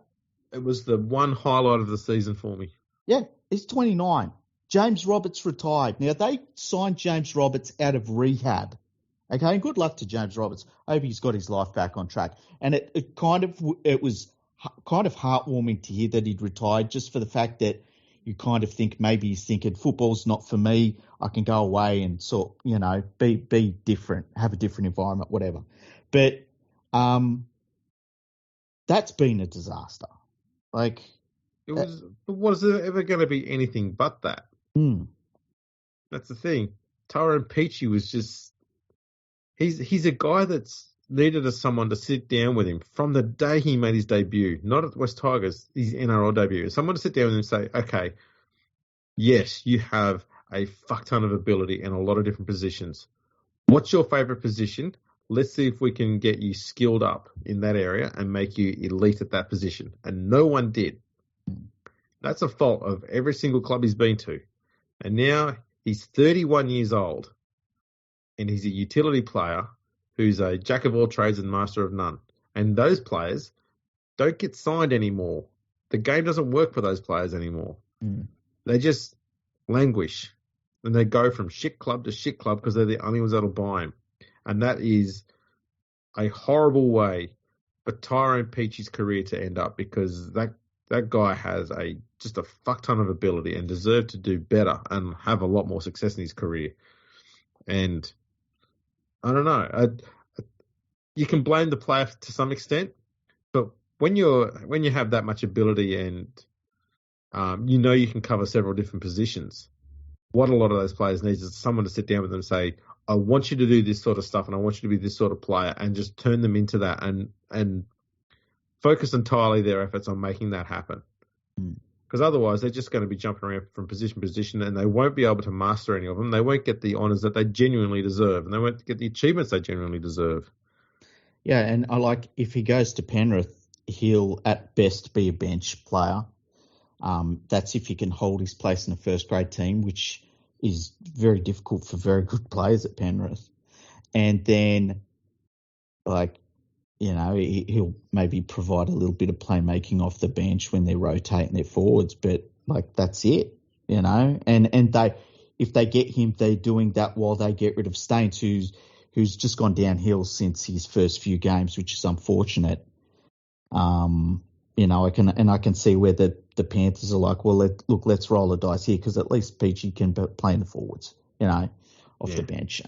It was the one highlight of the season for me. Yeah, he's 29. James Roberts retired. Now, they signed James Roberts out of rehab. Okay, and good luck to James Roberts. I hope he's got his life back on track. And it was kind of heartwarming to hear that he'd retired, just for the fact that you kind of think maybe he's thinking football's not for me. I can go away and be different, have a different environment, whatever. But that's been a disaster. Like, was there ever going to be anything but that? That's the thing. Tyrone Peachy was just he's a guy that's needed someone to sit down with him from the day he made his debut, not at West Tigers, his NRL debut. Someone to sit down with him and say, okay, yes, you have a fuck ton of ability in a lot of different positions. What's your favourite position? Let's see if we can get you skilled up in that area and make you elite at that position. And no one did. That's a fault of every single club he's been to. And now he's 31 years old. and he's a utility player who's a jack of all trades and master of none. And those players don't get signed anymore. The game doesn't work for those players anymore. They just languish. And they go from shit club to shit club because they're the only ones that'll buy him. And that is a horrible way for Tyrone Peachy's career to end up, because that guy has just a fuck ton of ability and deserved to do better and have a lot more success in his career. And I don't know. You can blame the player to some extent, but when you have that much ability and you can cover several different positions, what a lot of those players need is someone to sit down with them and say, I want you to do this sort of stuff and I want you to be this sort of player, and just turn them into that and focus entirely their efforts on making that happen. Because otherwise they're just going to be jumping around from position to position and they won't be able to master any of them. They won't get the honours that they genuinely deserve, and they won't get the achievements they genuinely deserve. Yeah, and I like, if he goes to Penrith, he'll at best be a bench player. That's if he can hold his place in a first grade team, which is very difficult for very good players at Penrith. And then, he'll maybe provide a little bit of playmaking off the bench when they're rotating their forwards, but that's it, And if they get him, they're doing that while they get rid of Staines, who's just gone downhill since his first few games, which is unfortunate. I can see where the Panthers are like, well, let's roll the dice here, because at least Peachy can play in the forwards, off the bench.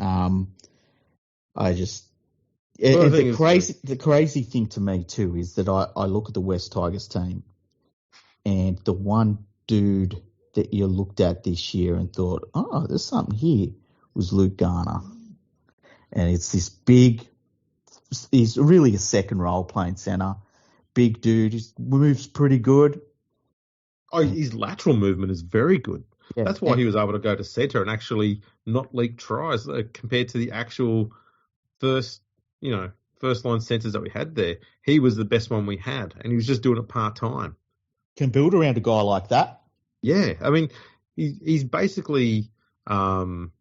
The crazy thing to me too is that I look at the West Tigers team, and the one dude that you looked at this year and thought, oh, there's something here, was Luke Garner. And it's this he's really a second role playing centre. Big dude, he moves pretty good. Oh, his lateral movement is very good. Yeah, that's why he was able to go to centre and actually not leak tries compared to the actual first line centres that we had there. He was the best one we had, and he was just doing it part-time. Can build around a guy like that. Yeah, I mean, he's basically, very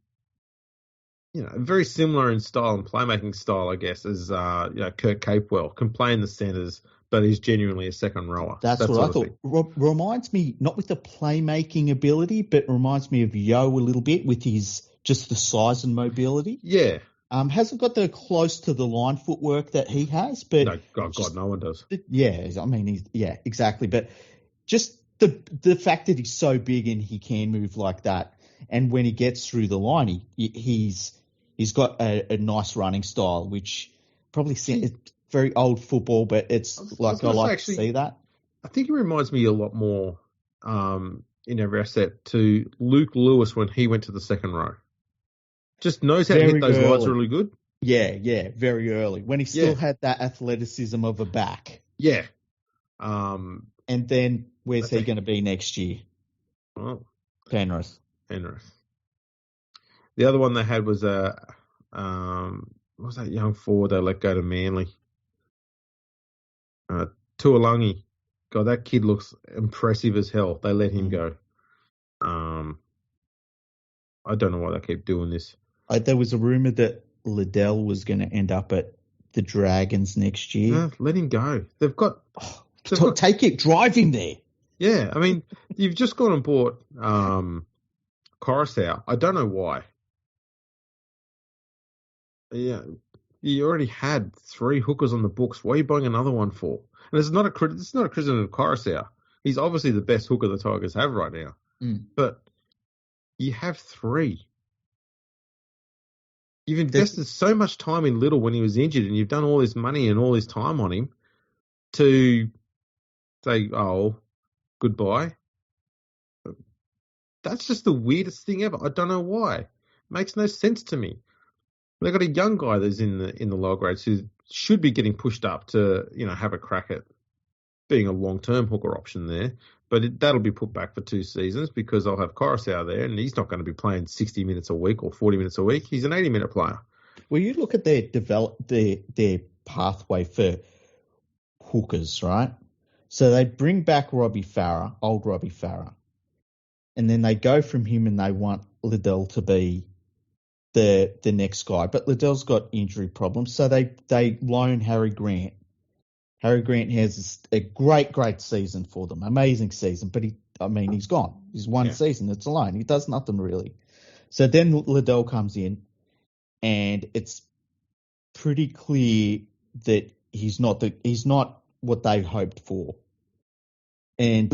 similar in style and playmaking style, I guess, as Kurt Capewell. Can play in the centres, but he's genuinely a second rower. That's what I thought. Reminds me, not with the playmaking ability, but reminds me of Youre a little bit with his just the size and mobility. Yeah. Hasn't got the close to the line footwork that he has, but no, God, no one does. Yeah, I mean, exactly. But just the fact that he's so big and he can move like that, and when he gets through the line, he's got a nice running style, which probably it's very old football, but it's I like to see that. I think it reminds me a lot more in every asset to Luke Lewis when he went to the second row. Just knows how to hit those lines really good. Yeah, very early. When he still had that athleticism of a back. Yeah. And then where's he going to be next year? Well, Penrith. The other one they had was what was that young forward they let go to Manly? Tuolangi. God, that kid looks impressive as hell. They let him go. I don't know why they keep doing this. There was a rumour that Liddell was going to end up at the Dragons next year. No, let him go. Take it, drive him there. Yeah, I mean, you've just gone and bought Coruscant. I don't know why. Yeah, you already had 3 hookers on the books. What are you buying another one for? And it's not a criticism of Coruscant. He's obviously the best hooker the Tigers have right now. But you have 3. You've invested so much time in Little when he was injured, and you've done all this money and all this time on him to say, oh, goodbye. That's just the weirdest thing ever. I don't know why. It makes no sense to me. They've got a young guy that's in the lower grades who should be getting pushed up to, have a crack at being a long-term hooker option there. But that'll be put back for 2 seasons because I'll have Coruscant there, and he's not going to be playing 60 minutes a week or 40 minutes a week. He's an 80-minute player. Well, you look at their pathway for hookers, right? So they bring back old Robbie Farah, and then they go from him and they want Liddell to be the next guy. But Liddell's got injury problems, so they loan Harry Grant. Harry Grant has a great season for them, amazing season. But he's gone. He's one season. It's a loan. He does nothing really. So then Liddell comes in, and it's pretty clear that he's not what they hoped for. And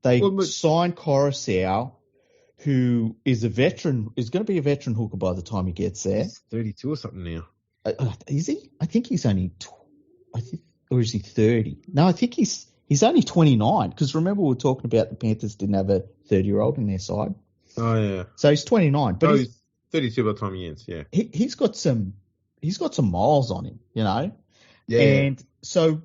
they signed Coruscant, who is a veteran, is going to be a veteran hooker by the time he gets there. He's 32 or something now. Is he? I think he's only, or is he 30? No, I think he's only 29. Because remember we were talking about the Panthers didn't have a 30-year-old in their side. Oh yeah. So he's 29, but he's 32 by the time he ends. Yeah. He's got some miles on him, you know. Yeah. And so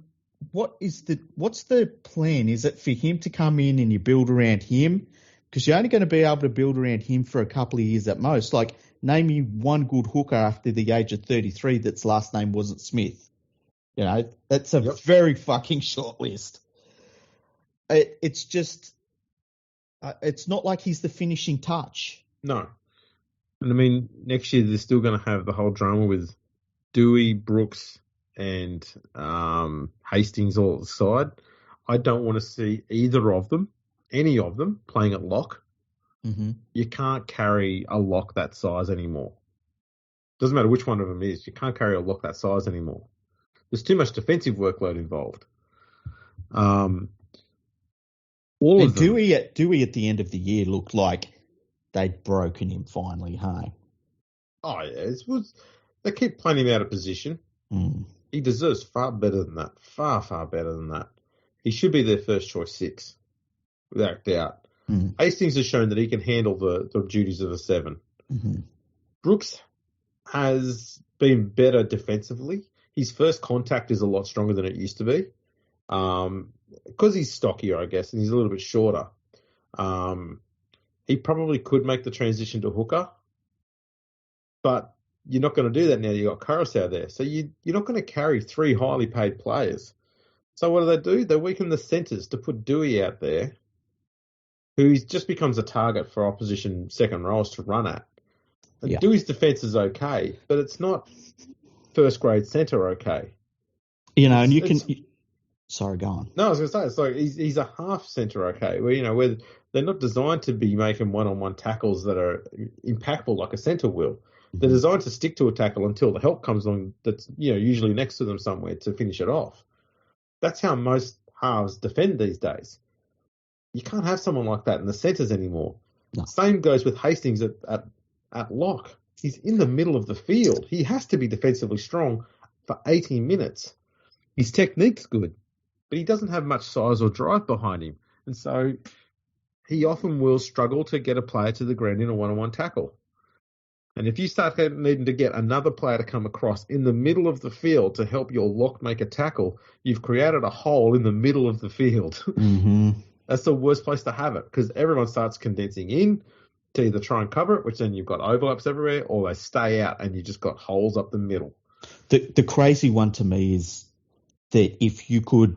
what's the plan? Is it for him to come in and you build around him? Because you're only going to be able to build around him for a couple of years at most. Like, name me one good hooker after the age of 33 that's last name wasn't Smith. You know, that's a very fucking short list. It's just, it's not like he's the finishing touch. No. And I mean, next year they're still going to have the whole drama with Dewey, Brooks, and Hastings all at the side. I don't want to see either of them, any of them, playing at lock. Mm-hmm. You can't carry a lock that size anymore. Doesn't matter which one of them is. You can't carry a lock that size anymore. There's too much defensive workload involved. All of them. Dewey at the end of the year looked like they'd broken him finally, hey? Oh, yeah. They keep playing him out of position. Mm. He deserves far better than that. Far, far better than that. He should be their first choice 6, without doubt. Mm. Hastings has shown that he can handle the duties of a 7. Mm-hmm. Brooks has been better defensively. His first contact is a lot stronger than it used to be. Because he's stockier, I guess, and he's a little bit shorter. He probably could make the transition to hooker, but you're not going to do that now. You've got Coruscant there. So you're not going to carry 3 highly paid players. So what do? They weaken the centres to put Dewey out there, who just becomes a target for opposition second rows to run at. And Dewey's defence is okay, but it's not first grade centre okay. You know, and you can... Sorry, go on. No, I was going to say, it's like he's a half centre okay, where they're not designed to be making one-on-one tackles that are impactful like a centre will. They're designed to stick to a tackle until the help comes along that's, usually next to them somewhere to finish it off. That's how most halves defend these days. You can't have someone like that in the centres anymore. No. Same goes with Hastings at lock. He's in the middle of the field. He has to be defensively strong for 80 minutes. His technique's good, but he doesn't have much size or drive behind him. And so he often will struggle to get a player to the ground in a one-on-one tackle. And if you start needing to get another player to come across in the middle of the field to help your lock make a tackle, you've created a hole in the middle of the field. Mm-hmm. That's the worst place to have it because everyone starts condensing in to either try and cover it, which then you've got overlaps everywhere, or they stay out and you just got holes up the middle. The crazy one to me is that if you could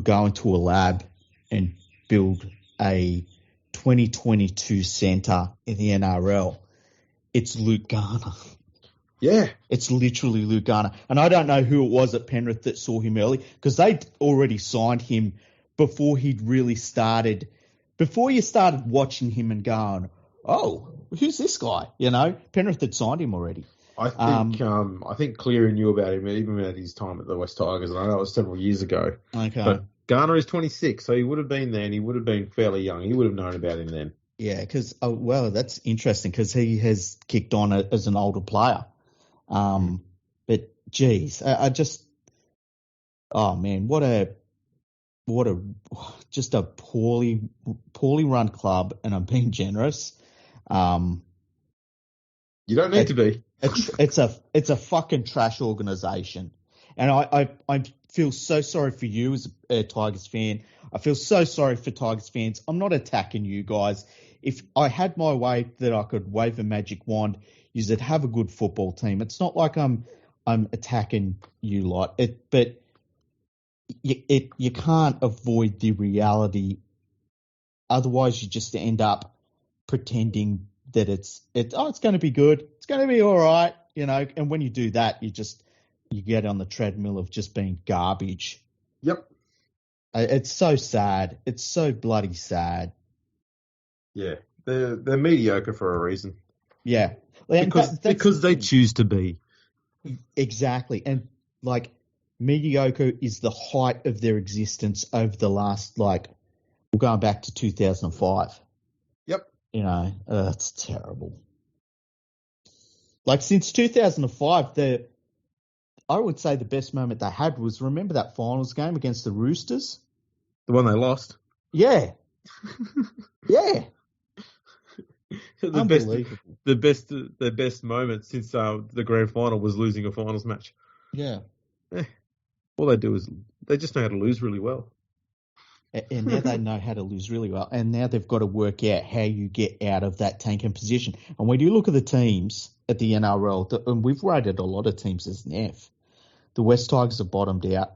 go into a lab and build a 2022 centre in the NRL, it's Luke Garner. Yeah. It's literally Luke Garner. And I don't know who it was at Penrith that saw him early because they'd already signed him before he'd really started. Before you started watching him and going, oh, who's this guy? Penrith had signed him already. I think Cleary knew about him even at his time at the West Tigers. And I know it was several years ago. Okay. But Garner is 26, so he would have been there and he would have been fairly young. He would have known about him then. Yeah, because, that's interesting because he has kicked on as an older player. But, geez, I just, oh, man, just a poorly run club, and I'm being generous. You don't need to be. It's a fucking trash organization. And I feel so sorry for you as a Tigers fan. I feel so sorry for Tigers fans. I'm not attacking you guys. If I had my way that I could wave a magic wand, you'd have a good football team. It's not like I'm attacking you lot. But you can't avoid the reality. Otherwise, you just end up pretending that it's going to be good. It's going to be all right, And when you do that, you get on the treadmill of just being garbage. Yep. It's so sad. It's so bloody sad. Yeah, they're mediocre for a reason. Yeah, because they choose to be. Exactly, and mediocre is the height of their existence over the last we're going back to 2005. Yep. It's terrible. Since 2005, I would say the best moment they had was, remember that finals game against the Roosters? The one they lost? Yeah. Yeah. The best moment since the grand final was losing a finals match. Yeah. All they do is they just know how to lose really well. And now they know how to lose really well. And now they've got to work out how you get out of that tanking position. And when you look at the teams at the NRL, and we've rated a lot of teams as an F. The West Tigers have bottomed out.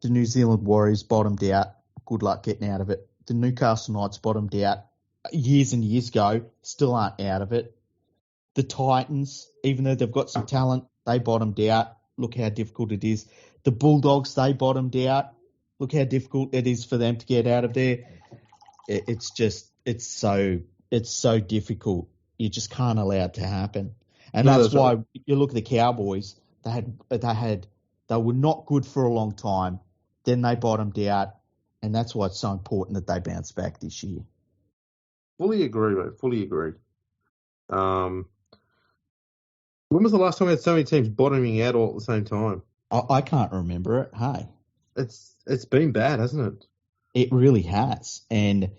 The New Zealand Warriors bottomed out. Good luck getting out of it. The Newcastle Knights bottomed out years and years ago, still aren't out of it. The Titans, even though they've got some talent, they bottomed out. Look how difficult it is. The Bulldogs, they bottomed out. Look how difficult it is for them to get out of there. It's so difficult. You just can't allow it to happen. And that's why right. You look at the Cowboys, they were not good for a long time. Then they bottomed out, and that's why it's so important that they bounce back this year. Fully agree, mate. Fully agree. When was the last time we had so many teams bottoming out all at the same time? I can't remember it. Hey, it's been bad, hasn't it? It really has. And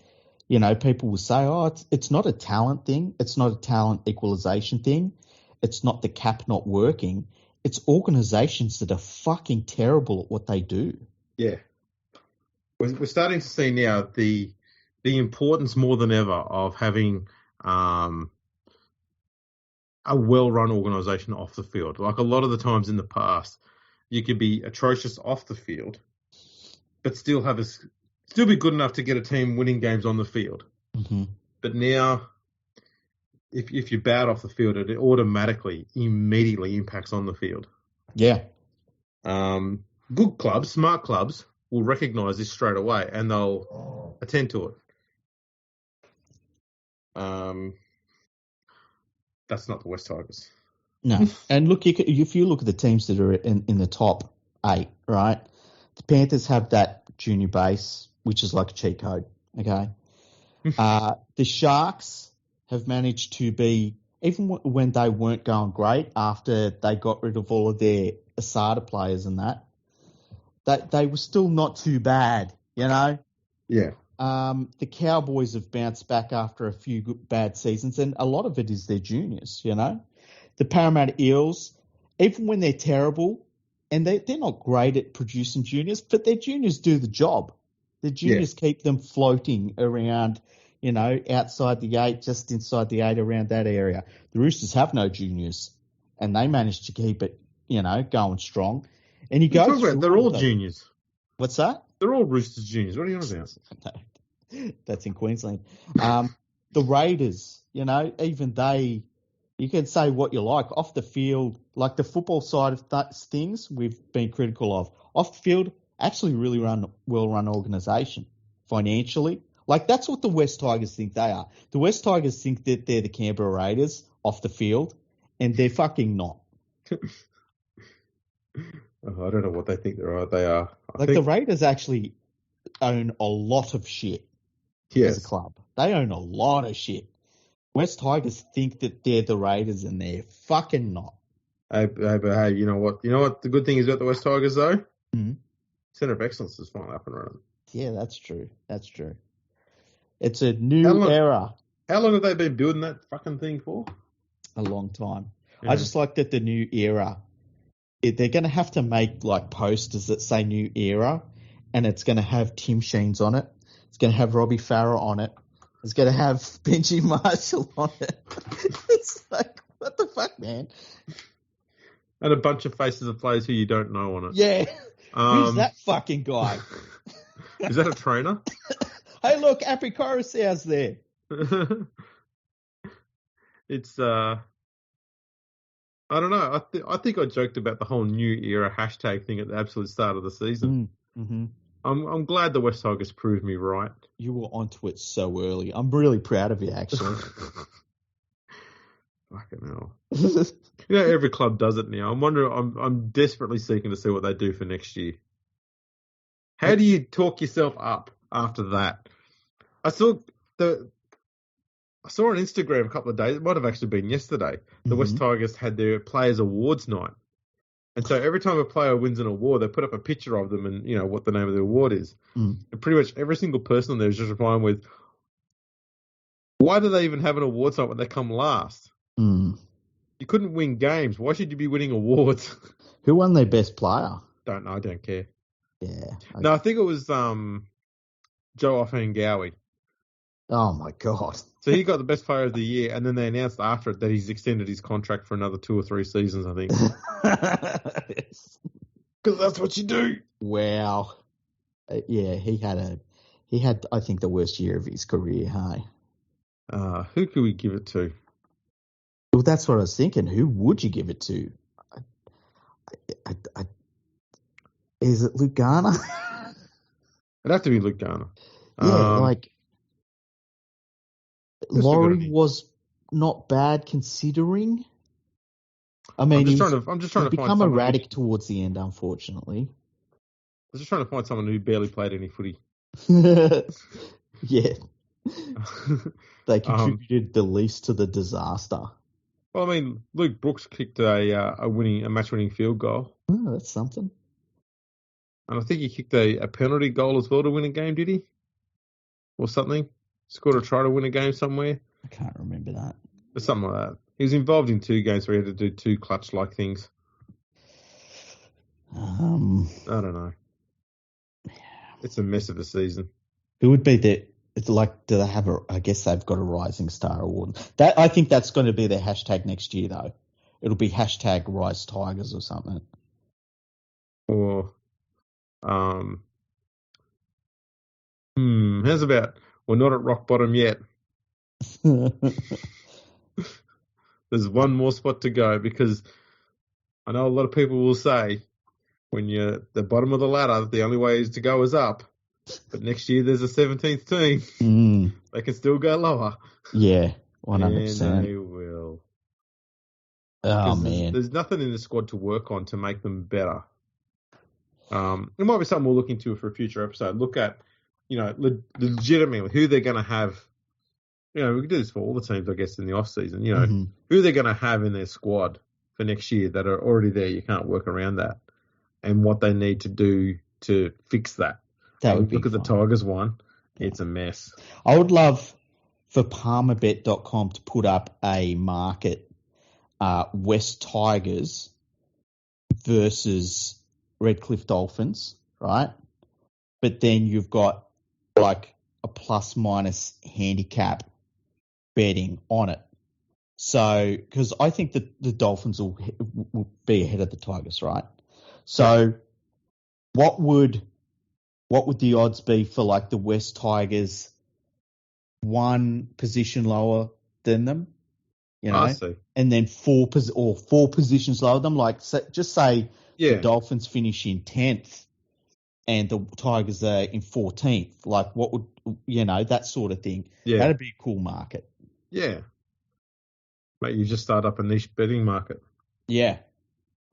people will say, "Oh, it's not a talent thing. It's not a talent equalization thing. It's not the cap not working. It's organisations that are fucking terrible at what they do." Yeah, we're starting to see now the importance more than ever of having a well-run organisation off the field. Like a lot of the times in the past, you could be atrocious off the field, but still be good enough to get a team winning games on the field. Mm-hmm. But now, if you're bad off the field, it automatically, immediately impacts on the field. Yeah. Good clubs, smart clubs, will recognise this straight away and they'll attend to it. That's not the West Tigers. No. And look, if you look at the teams that are in the top 8, right? The Panthers have that junior base, which is like a cheat code, okay? The Sharks have managed to be, even when they weren't going great, after they got rid of all of their Asada players and that they were still not too bad, Yeah. The Cowboys have bounced back after a few bad seasons, and a lot of it is their juniors, The Parramatta Eels, even when they're terrible, and they're not great at producing juniors, but their juniors do the job. The juniors keep them floating around, outside the 8, just inside the 8, around that area. The Roosters have no juniors, and they manage to keep it, going strong. And you go through they're all juniors. What's that? They're all Roosters juniors. What are you on about? No, that's in Queensland. The Raiders, even they, you can say what you like. Off the field, like the football side of things, we've been critical of. Off the field, actually really well-run organisation financially. Like, that's what the West Tigers think they are. The West Tigers think that they're the Canberra Raiders off the field, and they're fucking not. I don't know what they think they are. The Raiders actually own a lot of shit as a club. They own a lot of shit. West Tigers think that they're the Raiders, and they're fucking not. But hey, you know what? You know what the good thing is about the West Tigers, though? Mm-hmm. Centre of Excellence is finally up and running. Yeah, that's true. It's a new era. How long have they been building that fucking thing for? A long time. Yeah. I just like that the new era, they're going to have to make like posters that say new era, and it's going to have Tim Sheens on it. It's going to have Robbie Farah on it. It's going to have Benji Marshall on it. It's like, what the fuck, man? And a bunch of faces of players who you don't know on it. Yeah. Who's that fucking guy? Is that a trainer? Hey, look, Appy Coruscant's there. It's I don't know. I think I joked about the whole new era hashtag thing at the absolute start of the season. Mm-hmm. I'm glad the West Tigers proved me right. You were onto it so early. I'm really proud of you, actually. Fucking hell. Every club does it now. I'm wondering. I'm desperately seeking to see what they do for next year. How do you talk yourself up after that? I saw on Instagram a couple of days. It might have actually been yesterday. The West Tigers had their Players Awards night, and so every time a player wins an award, they put up a picture of them and what the name of the award is. And pretty much every single person on there is just replying with, "Why do they even have an awards night when they come last? You couldn't win games. Why should you be winning awards?" Who won their best player? Don't know. I don't care. Yeah. No, I think it was Joe Offengawi. Oh my God. So he got the best player of the year, and then they announced after it that he's extended his contract for another 2 or 3 seasons, I think. Because that's what you do. Wow. Yeah, he had, I think, the worst year of his career, hey? Who could we give it to? Well, that's what I was thinking. Who would you give it to? Is it Luke Garner? It'd have to be Luke Garner. Yeah, Laurie was not bad considering. I mean, I'm just trying to find become erratic towards the end, unfortunately. I was just trying to find someone who barely played any footy. Yeah. They contributed the least to the disaster. Well, I mean, Luke Brooks kicked a match-winning field goal. Oh, that's something. And I think he kicked a penalty goal as well to win a game, did he? Or something? Scored a try to win a game somewhere? I can't remember that. Or something like that. He was involved in 2 games where he had to do 2 clutch-like things. I don't know. It's a mess of a season. Who would be the... It's like, do they have I guess they've got a Rising Star Award. I think that's going to be their hashtag next year, though. It'll be hashtag Rise Tigers or something. Or, how's about, we're not at rock bottom yet. There's one more spot to go, because I know a lot of people will say when you're at the bottom of the ladder, the only way is to go is up. But next year there's a 17th team. They can still go lower. Yeah, 100%. And they will. Oh, man. There's nothing in the squad to work on to make them better. It might be something we'll look into for a future episode. Look at, legitimately who they're going to have. We can do this for all the teams, I guess, in the off-season. Who they're going to have in their squad for next year that are already there. You can't work around that. And what they need to do to fix that. Look at the Tigers one. Yeah. It's a mess. I would love for Palmerbet.com to put up a market, West Tigers versus Redcliffe Dolphins, right? But then you've got like a plus-minus handicap betting on it. So, because I think that the Dolphins will be ahead of the Tigers, right? So, what would the odds be for like the West Tigers 1 position lower than them? I see. And then 4 positions lower than them. Like, just say the Dolphins finish in 10th and the Tigers are in 14th. Like, what would, that sort of thing. Yeah. That'd be a cool market. Yeah. Mate, you just start up a niche betting market. Yeah.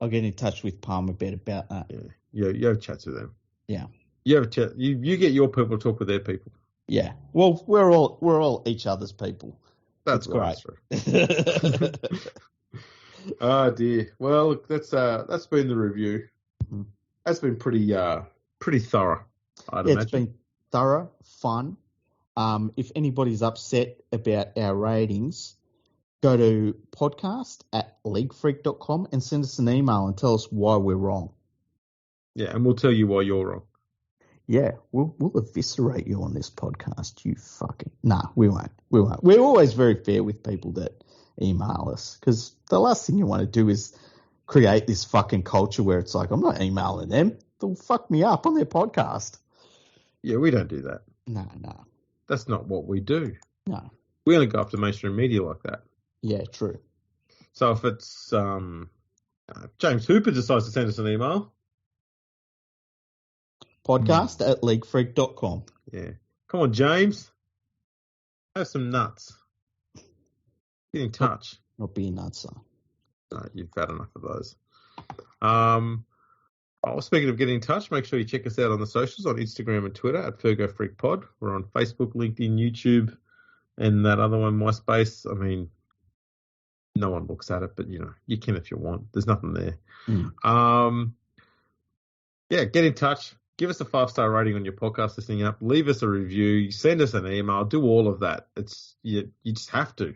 I'll get in touch with Palmerbet about that. Yeah. You have chats with them. Yeah. You have a chat. You get your people to talk with their people. Yeah. Well, we're all each other's people. That's great. Oh dear. Well, look, that's been the review. Mm-hmm. That's been pretty thorough. I'd imagine. It's been thorough, fun. If anybody's upset about our ratings, go to podcast@leaguefreak.com and send us an email and tell us why we're wrong. Yeah, and we'll tell you why you're wrong. Yeah, we'll eviscerate you on this podcast. You fucking... Nah, we won't. We're always very fair with people that email us, because the last thing you want to do is create this fucking culture where it's like, I'm not emailing them. They'll fuck me up on their podcast. Yeah, we don't do that. No. That's not what we do. No. We only go after mainstream media like that. Yeah, true. So if it's James Hooper decides to send us an email, Podcast at leaguefreak.com. yeah, come on, James, have some nuts. Get in touch. Not being nuts, son. No, you've had enough of those. Speaking of getting in touch, make sure you check us out on the socials on Instagram and Twitter at Fergo Freak Pod. We're on Facebook, LinkedIn, YouTube, and that other one, MySpace. I mean, no one looks at it, but you can if you want. There's nothing there. Get in touch. Give us a 5-star rating on your podcast listening app. Leave us a review. Send us an email. Do all of that. You just have to.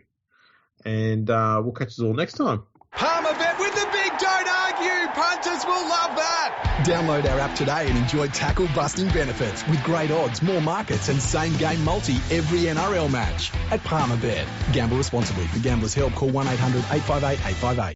And we'll catch you all next time. Palmerbet with the big don't argue. Punters will love that. Download our app today and enjoy tackle busting benefits with great odds, more markets and same game multi every NRL match at Palmerbet. Gamble responsibly. For Gamblers' Help, call 1-800-858-858.